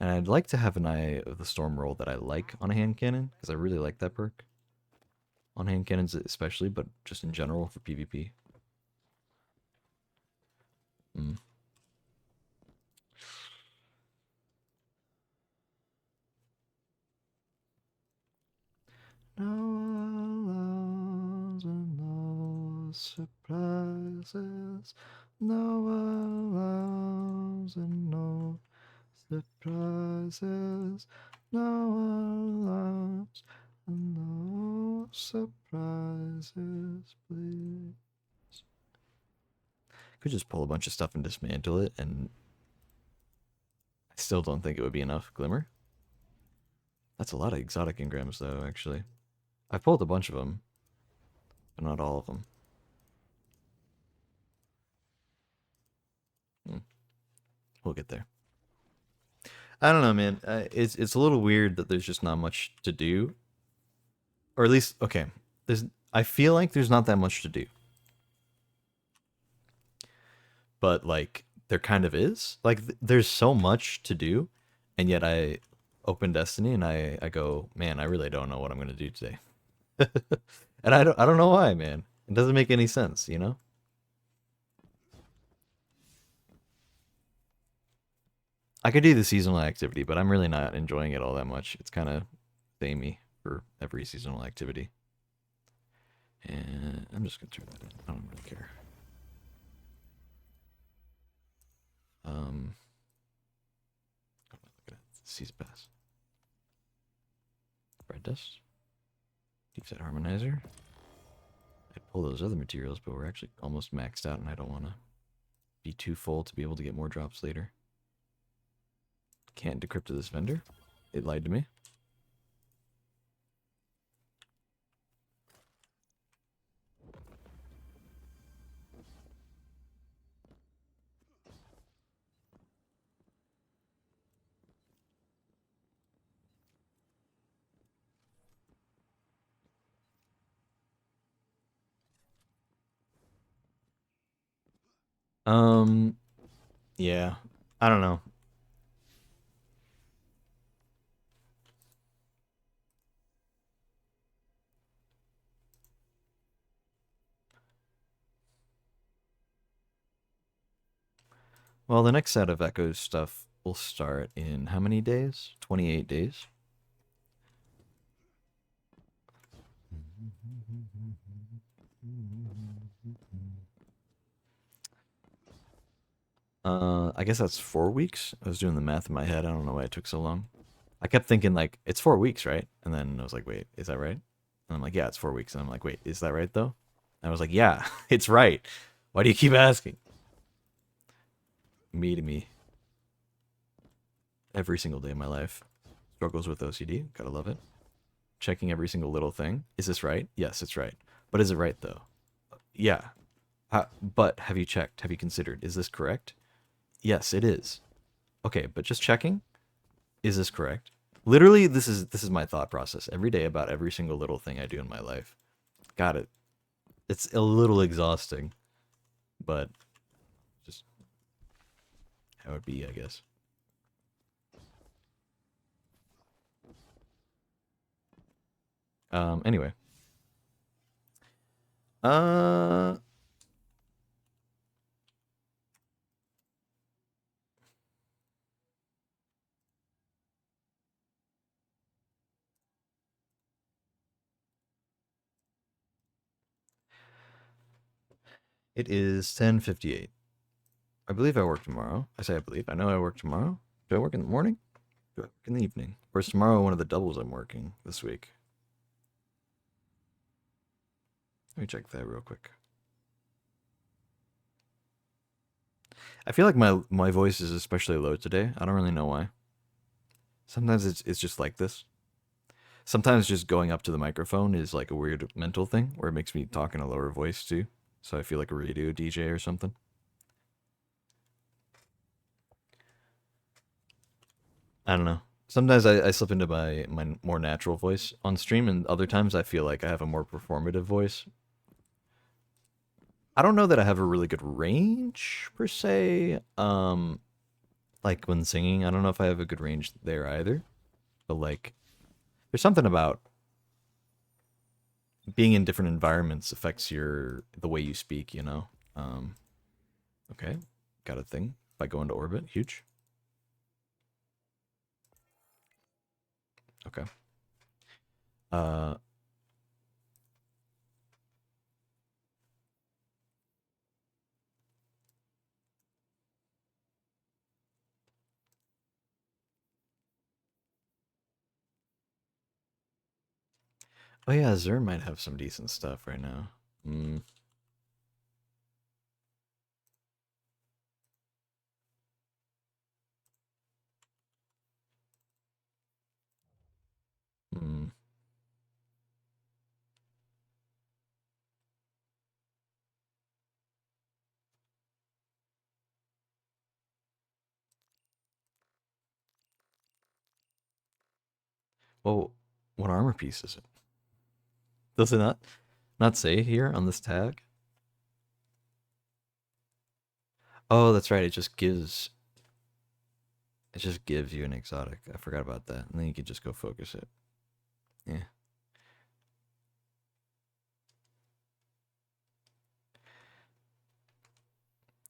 And I'd like to have an Eye of the Storm roll that I like on a hand cannon, because I really like that perk. On hand cannons especially, but just in general for PvP. No alarms and no surprises. No alarms and no surprises. No alarms and no surprises, please. Could just pull a bunch of stuff and dismantle it, and I still don't think it would be enough glimmer. That's a lot of exotic engrams, though, actually. I've pulled a bunch of them, but not all of them. We'll get there. I don't know, man. It's a little weird that there's just not much to do, or at least okay. I feel like there's not that much to do, but like there kind of is. Like there's so much to do, and yet I open Destiny and I go, man, I really don't know what I'm gonna do today, and I don't know why, man. It doesn't make any sense, you know. I could do the seasonal activity, but I'm really not enjoying it all that much. It's kind of samey for every seasonal activity. And I'm just going to turn that in. I don't really care. Look at it. Season pass. Red dust. Deep set harmonizer. pull those other materials, but we're actually almost maxed out, and I don't want to be too full to be able to get more drops later. Can't decrypt to this vendor. It lied to me. Yeah. I don't know. Well, the next set of Echo stuff will start in how many days? 28 days. I guess that's 4 weeks. I was doing the math in my head. I don't know why it took so long. I kept thinking like it's 4 weeks, right? And then I was like, wait, is that right? And I'm like, yeah, it's 4 weeks. And I'm like, wait, is that right though? And I was like, yeah, it's right. Why do you keep asking? Me to me. Every single day of my life. Struggles with OCD. Gotta love it. Checking every single little thing. Is this right? Yes, it's right. But is it right though? Yeah. But have you checked? Have you considered? Is this correct? Yes, it is. Okay, but just checking. Is this correct? Literally, this is my thought process every day about every single little thing I do in my life. Got it. It's a little exhausting, but just how it be, I guess. Anyway. Uh It is 10:58. I believe I work tomorrow. I say I believe. I know I work tomorrow. Do I work in the morning? Do I work in the evening? Or is tomorrow one of the doubles I'm working this week? Let me check that real quick. I feel like my voice is especially low today. I don't really know why. Sometimes it's just like this. Sometimes just going up to the microphone is like a weird mental thing where it makes me talk in a lower voice too. So I feel like a radio DJ or something. I don't know. Sometimes I slip into my more natural voice on stream, and other times I feel like I have a more performative voice. I don't know that I have a really good range per se. Like when singing, I don't know if I have a good range there either. But like, there's something about being in different environments affects the way you speak. You know. Okay, got a thing. If I go into orbit, huge. Okay. Uh, oh yeah, Zer might have some decent stuff right now. Hmm. Hmm. Well, what armor piece is it? Does it not say here on this tag? Oh, that's right. It just gives you an exotic. I forgot about that. And then you can just go focus it. Yeah.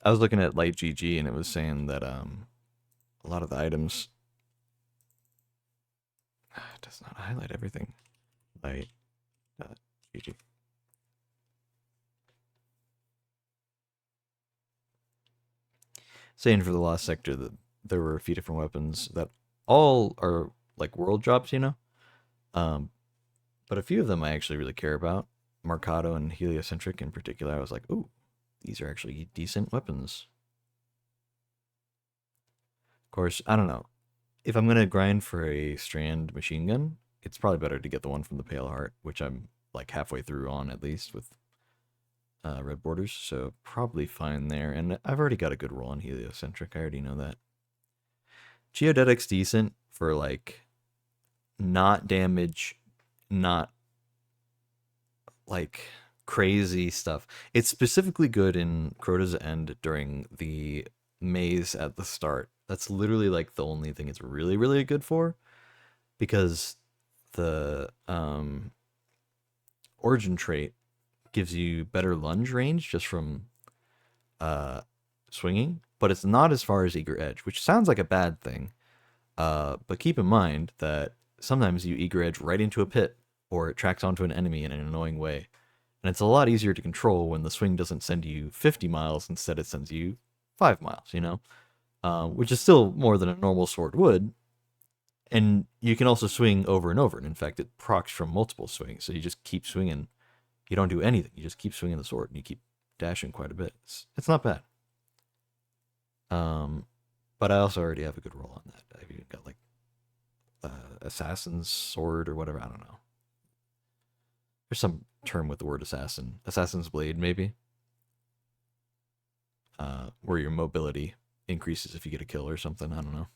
I was looking at Light GG and it was saying that a lot of the items it does not highlight everything. Light GG. Saying for the Lost Sector that there were a few different weapons that all are like world drops, you know? Um, but a few of them I actually really care about. Mercado and Heliocentric in particular, I was like, ooh, these are actually decent weapons. Of course, I don't know. If I'm going to grind for a strand machine gun, it's probably better to get the one from the Pale Heart, which I'm like halfway through on at least with red borders, so probably fine there. And I've already got a good roll on Heliocentric, I already know that. Geodetic's decent for like not damage, not like crazy stuff. It's specifically good in Crota's End during the maze at the start. That's literally like the only thing it's really, really good for, because the origin trait gives you better lunge range just from swinging, but it's not as far as eager edge, which sounds like a bad thing. But keep in mind that sometimes you eager edge right into a pit, or it tracks onto an enemy in an annoying way. And it's a lot easier to control when the swing doesn't send you 50 miles, instead it sends you 5 miles, you know? Which is still more than a normal sword would. And you can also swing over and over. And in fact, it procs from multiple swings. So you just keep swinging. You don't do anything. You just keep swinging the sword and you keep dashing quite a bit. It's not bad. But I also already have a good roll on that. I've even got like assassin's sword or whatever. I don't know. There's some term with the word assassin. Assassin's blade, maybe. Where your mobility increases if you get a kill or something. I don't know.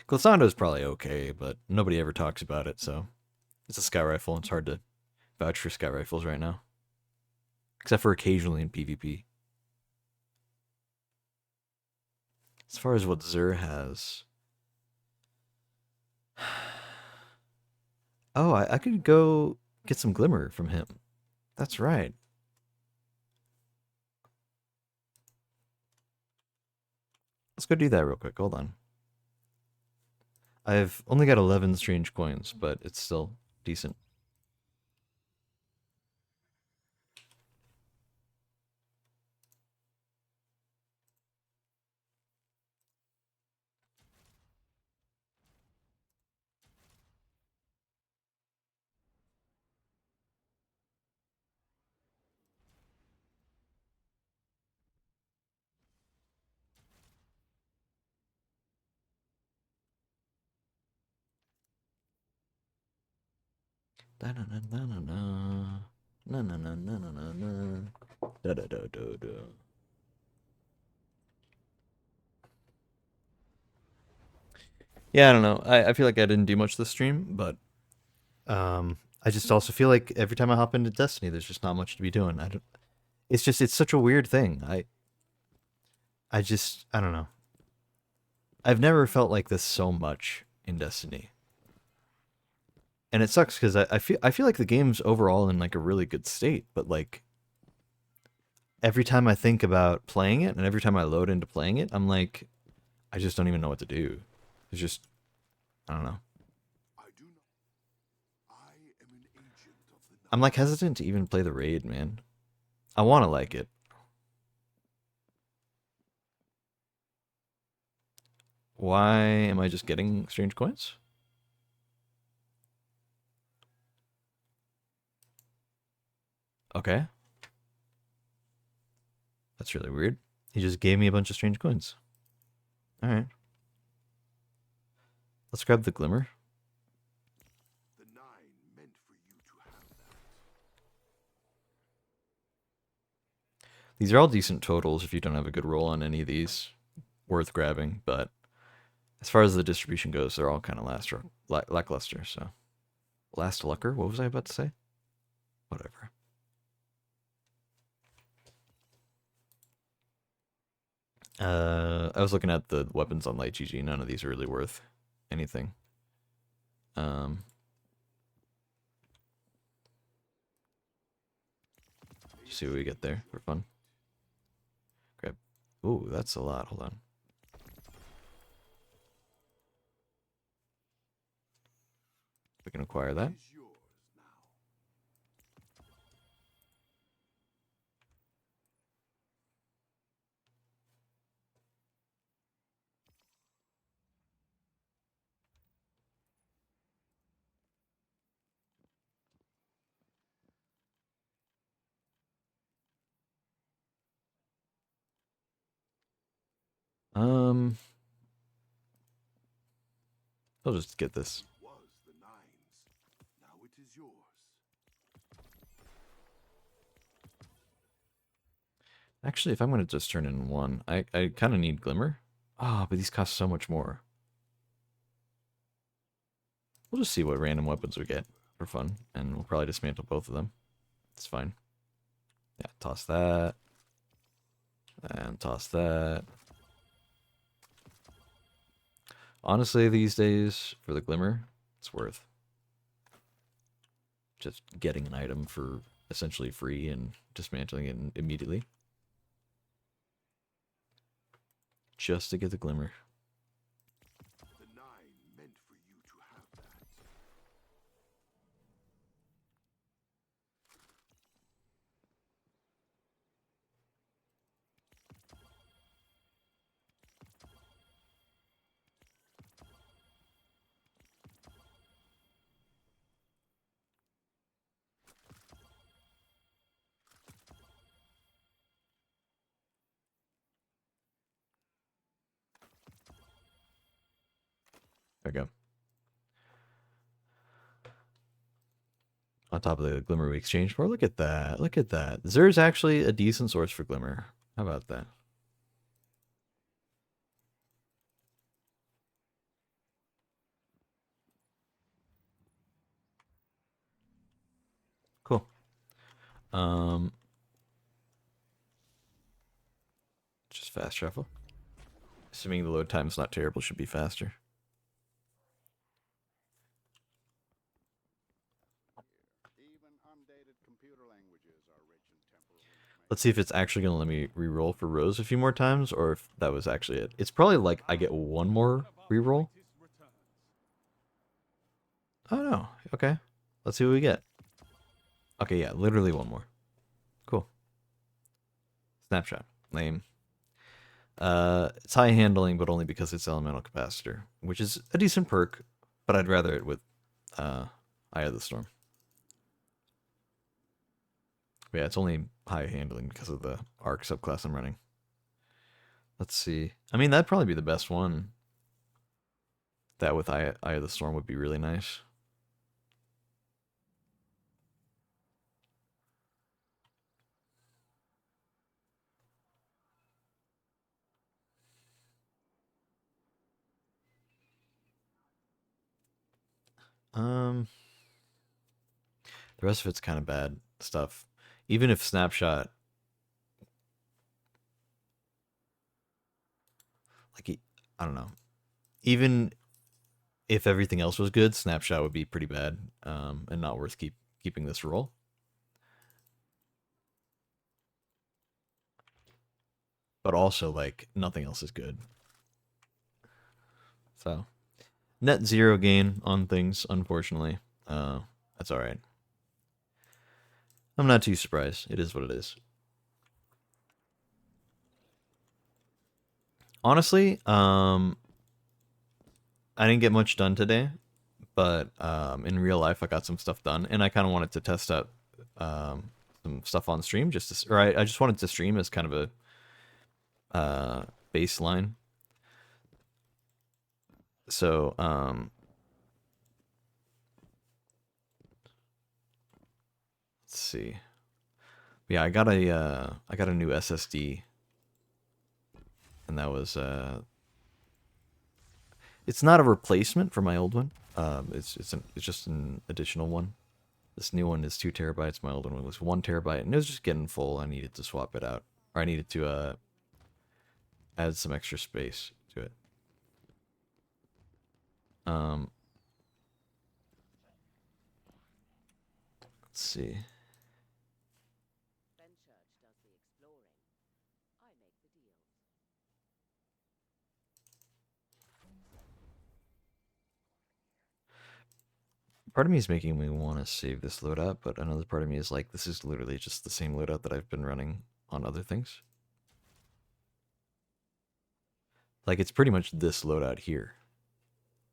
Glissando's probably okay, but nobody ever talks about it, so it's a sky rifle. It's hard to vouch for sky rifles right now. Except for occasionally in PvP. As far as what Zur has... Oh, I could go get some Glimmer from him. That's right. Let's go do that real quick. Hold on. I've only got 11 strange coins, but it's still decent. Da na na na na na na na na na na na na da da da da da. Yeah, I don't know. I feel like I didn't do much this stream, but I just also feel like every time I hop into Destiny, there's just not much to be doing. I don't. It's such a weird thing. I don't know. I've never felt like this so much in Destiny, and it sucks because I feel like the game's overall in like a really good state, but like every time I think about playing it, and every time I load into playing it, I'm like, I just don't even know what to do. It's just, I don't know. I'm like hesitant to even play the raid, man. I want to like it. Why am I just getting strange coins? Okay. That's really weird. He just gave me a bunch of strange coins. Alright. Let's grab the Glimmer. The nine meant for you to have that. These are all decent totals if you don't have a good roll on any of these. Worth grabbing, but as far as the distribution goes, they're all kind of lackluster, so. Last lucker? What was I about to say? Whatever. I was looking at the weapons on Light GG. None of these are really worth anything. See what we get there for fun. Grab. Ooh, that's a lot. Hold on. We can acquire that. Um, I'll just get this. Was the Nine's. Now it is yours. Actually, if I'm going to just turn in one, I kind of need Glimmer. Ah, but these cost so much more. We'll just see what random weapons we get for fun, and we'll probably dismantle both of them. It's fine. Yeah, toss that. And toss that. Honestly, these days, for the Glimmer, it's worth just getting an item for essentially free and dismantling it immediately. Just to get the Glimmer. The Nine meant for you to have that. There we go. On top of the Glimmer we exchanged for. Look at that. Look at that. There's actually a decent source for Glimmer. How about that? Cool. Just fast travel. Assuming the load time is not terrible, should be faster. Even undated computer languages are rich in temporal information. Let's see if it's actually going to let me re-roll for Rose a few more times, or if that was actually it. It's probably like I get one more re-roll. Oh no. Okay. Let's see what we get. Okay, yeah, literally one more. Cool. Snapshot. Lame. It's high handling, but only because it's elemental capacitor, which is a decent perk, but I'd rather it with Eye of the Storm. But yeah, it's only high handling because of the arc subclass I'm running. Let's see. I mean, that'd probably be the best one. That with Eye of the Storm would be really nice. The rest of it's kind of bad stuff. Even if Snapshot, like, I don't know. Even if everything else was good, Snapshot would be pretty bad, and not worth keeping this roll. But also, like, nothing else is good. So, net zero gain on things, unfortunately. That's alright. I'm not too surprised. It is what it is. Honestly, I didn't get much done today, but in real life I got some stuff done, and I kind of wanted to test out some stuff on stream, I just wanted to stream as kind of a baseline. So let's see. Yeah, I got a new SSD, and that was it's not a replacement for my old one. It's just an additional one. This new one is 2 terabytes. My old one was 1 terabyte, and it was just getting full. I needed to swap it out, or I needed to add some extra space to it. Let's see. Fenchurch does the exploring. I make the deals. Part of me is making me want to save this loadout, but another part of me is like, this is literally just the same loadout that I've been running on other things. Like, it's pretty much this loadout here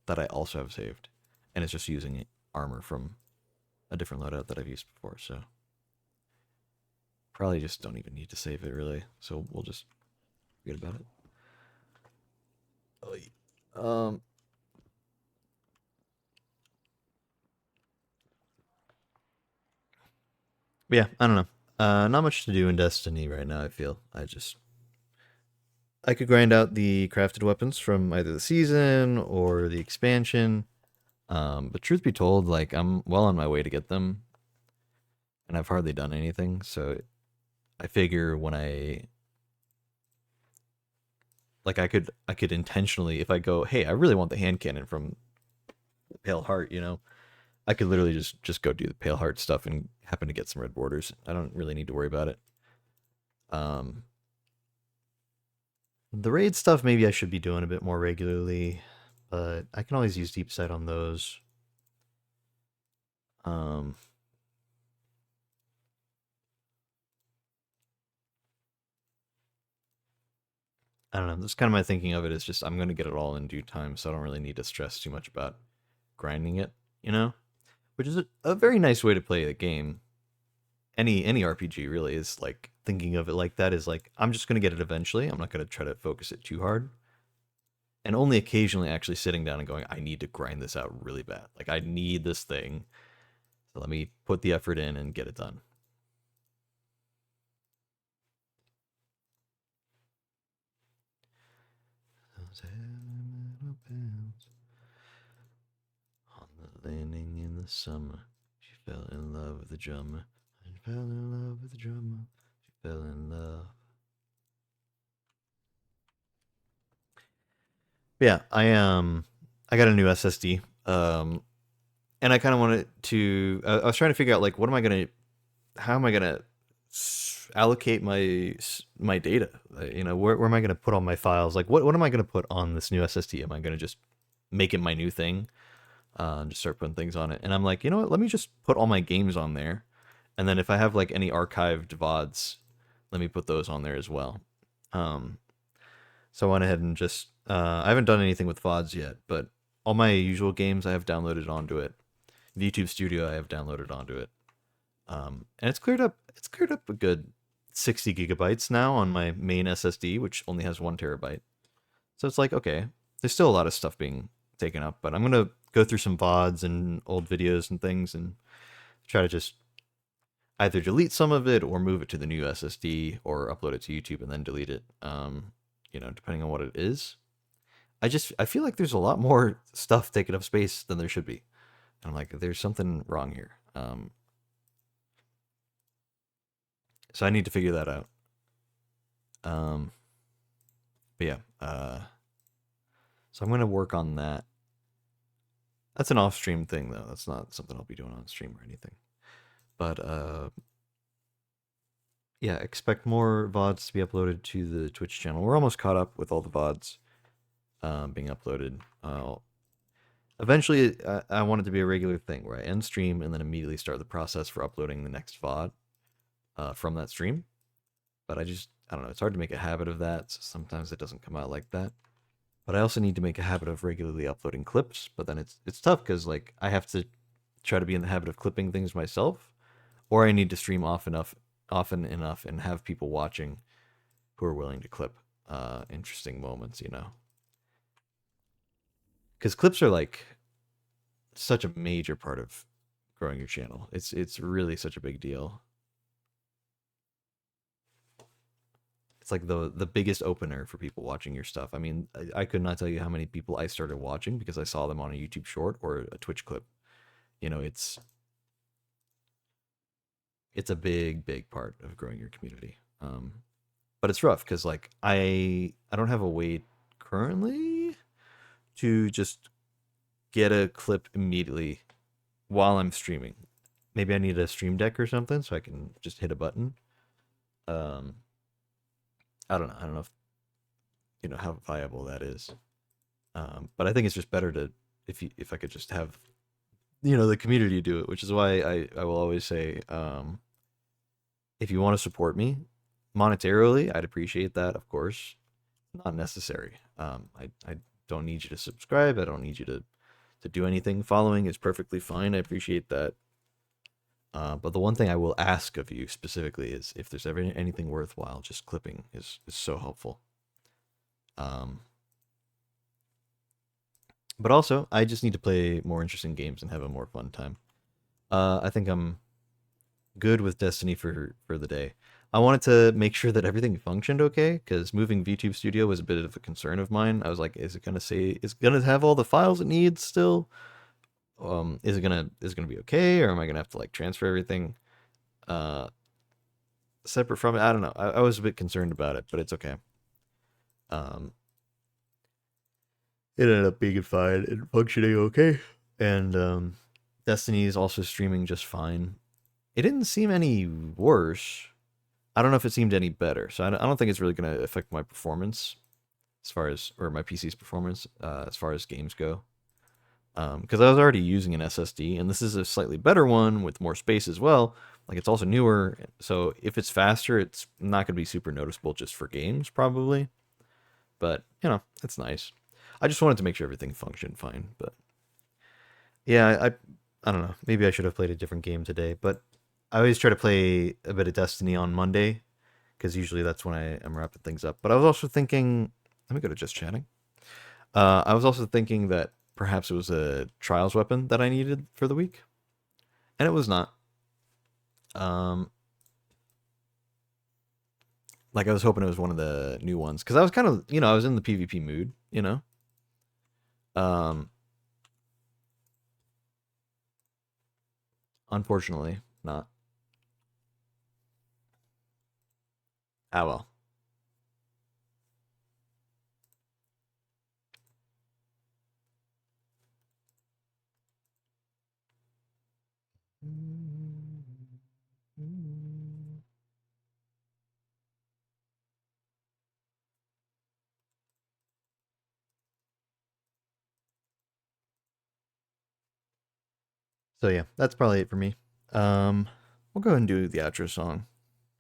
that I also have saved, and it's just using armor from a different loadout that I've used before, so probably just don't even need to save it, really, so we'll just forget about it. Um, yeah, I don't know. Not much to do in Destiny right now. I feel I could grind out the crafted weapons from either the season or the expansion. But truth be told, like I'm well on my way to get them, and I've hardly done anything. So I figure when I could intentionally, if I go, hey, I really want the hand cannon from Pale Heart, you know, I could literally just go do the Pale Heart stuff and happen to get some red borders. I don't really need to worry about it. Um, the raid stuff maybe I should be doing a bit more regularly, but I can always use deep sight on those. Um, I don't know. That's kind of my thinking of it. Is just I'm going to get it all in due time, so I don't really need to stress too much about grinding it. You know, which is a very nice way to play the game. Any RPG really is like thinking of it like that is like I'm just gonna get it eventually. I'm not gonna try to focus it too hard. And only occasionally actually sitting down and going, I need to grind this out really bad. Like I need this thing. So let me put the effort in and get it done. On the landing in the summer, she fell in love with the drummer. And fell in love with the drummer. She fell in love. Yeah, I got a new SSD. And I kind of wanted to I was trying to figure out like how am I going to allocate my data? You know, where am I going to put all my files? Like what am I going to put on this new SSD? Am I going to just make it my new thing? And just start putting things on it. And I'm like, you know what? Let me just put all my games on there. And then if I have like any archived VODs, let me put those on there as well. Um, so I went ahead and just I haven't done anything with VODs yet, but all my usual games I have downloaded onto it. The YouTube Studio I have downloaded onto it. And it's cleared up a good 60 gigabytes now on my main SSD, which only has 1 terabyte. So it's like, okay, there's still a lot of stuff being taken up, but I'm gonna go through some VODs and old videos and things and try to just either delete some of it or move it to the new SSD or upload it to YouTube and then delete it. You know, depending on what it is. I feel like there's a lot more stuff taking up space than there should be. And I'm like, there's something wrong here. So I need to figure that out. But yeah, so I'm gonna work on that. That's an off-stream thing though. That's not something I'll be doing on stream or anything. But yeah, expect more VODs to be uploaded to the Twitch channel. We're almost caught up with all the VODs being uploaded. Eventually, I want it to be a regular thing where I end stream and then immediately start the process for uploading the next VOD from that stream. But I don't know, it's hard to make a habit of that. So sometimes it doesn't come out like that. But I also need to make a habit of regularly uploading clips. But then it's tough because like I have to try to be in the habit of clipping things myself, or I need to stream often enough and have people watching who are willing to clip interesting moments, you know. Because clips are like such a major part of growing your channel. It's really such a big deal. It's like the biggest opener for people watching your stuff. I mean, I could not tell you how many people I started watching because I saw them on a YouTube short or a Twitch clip. You know, it's a big part of growing your community. But it's rough because like I don't have a way currently to just get a clip immediately while I'm streaming. Maybe I need a stream deck or something so I can just hit a button. I don't know. I don't know if you know how viable that is. But I think it's just better to if I could just have the community do it, which is why I will always say if you want to support me monetarily, I'd appreciate that, of course. Not necessary. I don't need you to subscribe. I don't need you to do anything. Following is perfectly fine. I appreciate that. But the one thing I will ask of you specifically is if there's ever anything worthwhile, just clipping is so helpful. But also, I just need to play more interesting games and have a more fun time. I think I'm good with Destiny for the day. I wanted to make sure that everything functioned okay because moving VTube Studio was a bit of a concern of mine. I was like, is it gonna have all the files it needs still? Is it gonna be okay, or am I gonna have to like transfer everything uh separate from it? I don't know. I was a bit concerned about it, but it's okay. Um, it ended up being fine and functioning okay. And Destiny is also streaming just fine. It didn't seem any worse. I don't know if it seemed any better. So I don't think it's really going to affect my performance as far as, or my PC's performance as far as games go. Because I was already using an SSD, and this is a slightly better one with more space as well. Like, it's also newer, so if it's faster, it's not going to be super noticeable just for games, probably. But, you know, it's nice. I just wanted to make sure everything functioned fine, but yeah, I don't know. Maybe I should have played a different game today, but I always try to play a bit of Destiny on Monday because usually that's when I am wrapping things up. But I was also thinking, let me go to just chatting. I was also thinking that perhaps it was a trials weapon that I needed for the week, and it was not. Like I was hoping it was one of the new ones because I was kind of, I was in the PvP mood, Um, Unfortunately, not. Ah well. So yeah, that's probably it for me. We'll go ahead and do the outro song.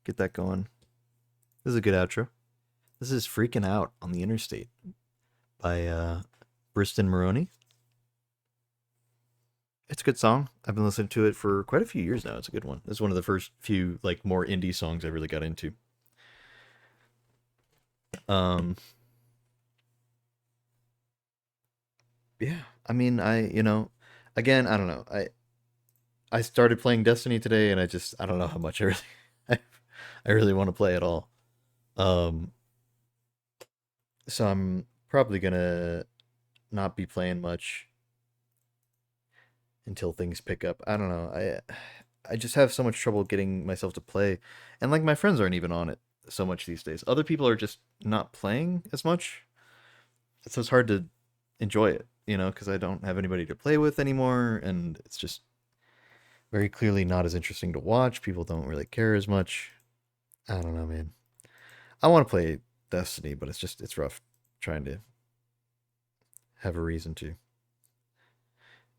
Get that going. This is a good outro. This is Freaking Out on the Interstate by Briston Maroney. It's a good song. I've been listening to it for quite a few years now. It's a good one. It's one of the first few like more indie songs I really got into. Um yeah, I mean, again, I don't know. I started playing Destiny today and I don't know how much I really I really want to play at all. Um so I'm probably going to not be playing much until things pick up. I don't know. I just have so much trouble getting myself to play. And like my friends aren't even on it so much these days. Other people are just not playing as much. So it's hard to enjoy it, because I don't have anybody to play with anymore and it's just very clearly not as interesting to watch. People don't really care as much. I don't know, man. I want to play Destiny, but it's rough trying to have a reason to.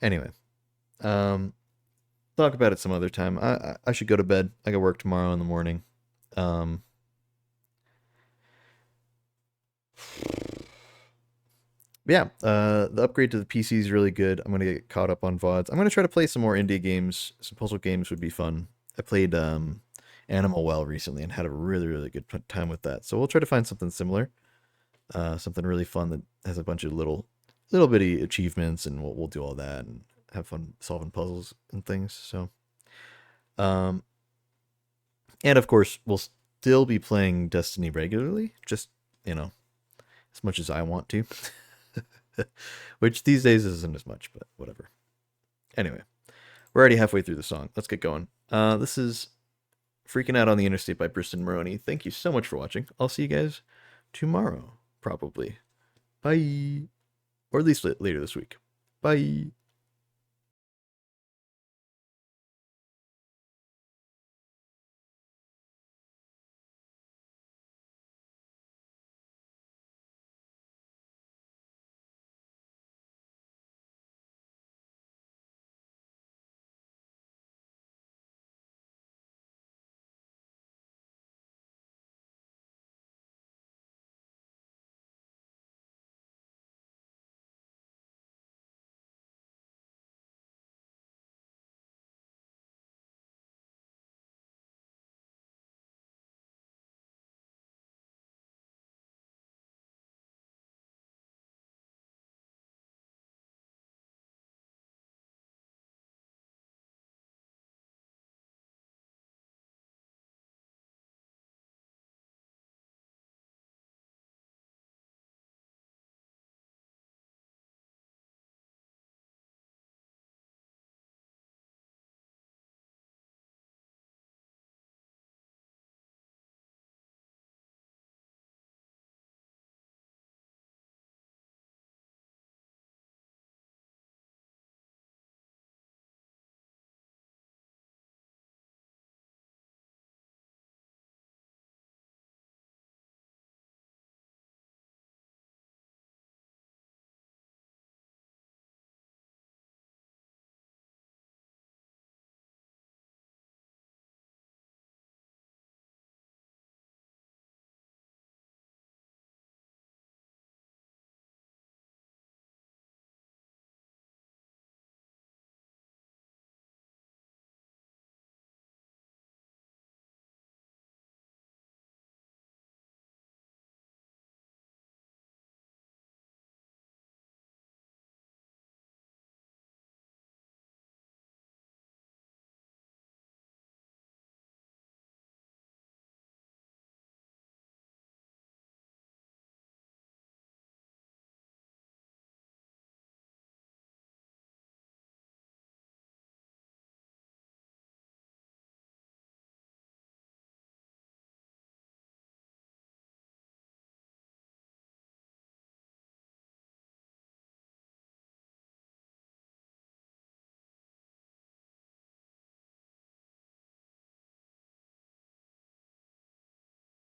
Anyway, talk about it some other time. I should go to bed. I got work tomorrow in the morning. Yeah, the upgrade to the PC is really good. I'm gonna get caught up on VODs. I'm gonna try to play some more indie games. Some puzzle games would be fun. I played Animal Well recently and had a really, really good time with that. So we'll try to find something similar, something really fun that has a bunch of little bitty achievements, and we'll do all that and have fun solving puzzles and things. So, um, and of course, we'll still be playing Destiny regularly, just as much as I want to. Which these days isn't as much, but whatever. Anyway, we're already halfway through the song. Let's get going. This is Freaking Out on the Interstate by Briston Maroney. Thank you so much for watching. I'll see you guys tomorrow, probably. Bye. Or at least later this week. Bye.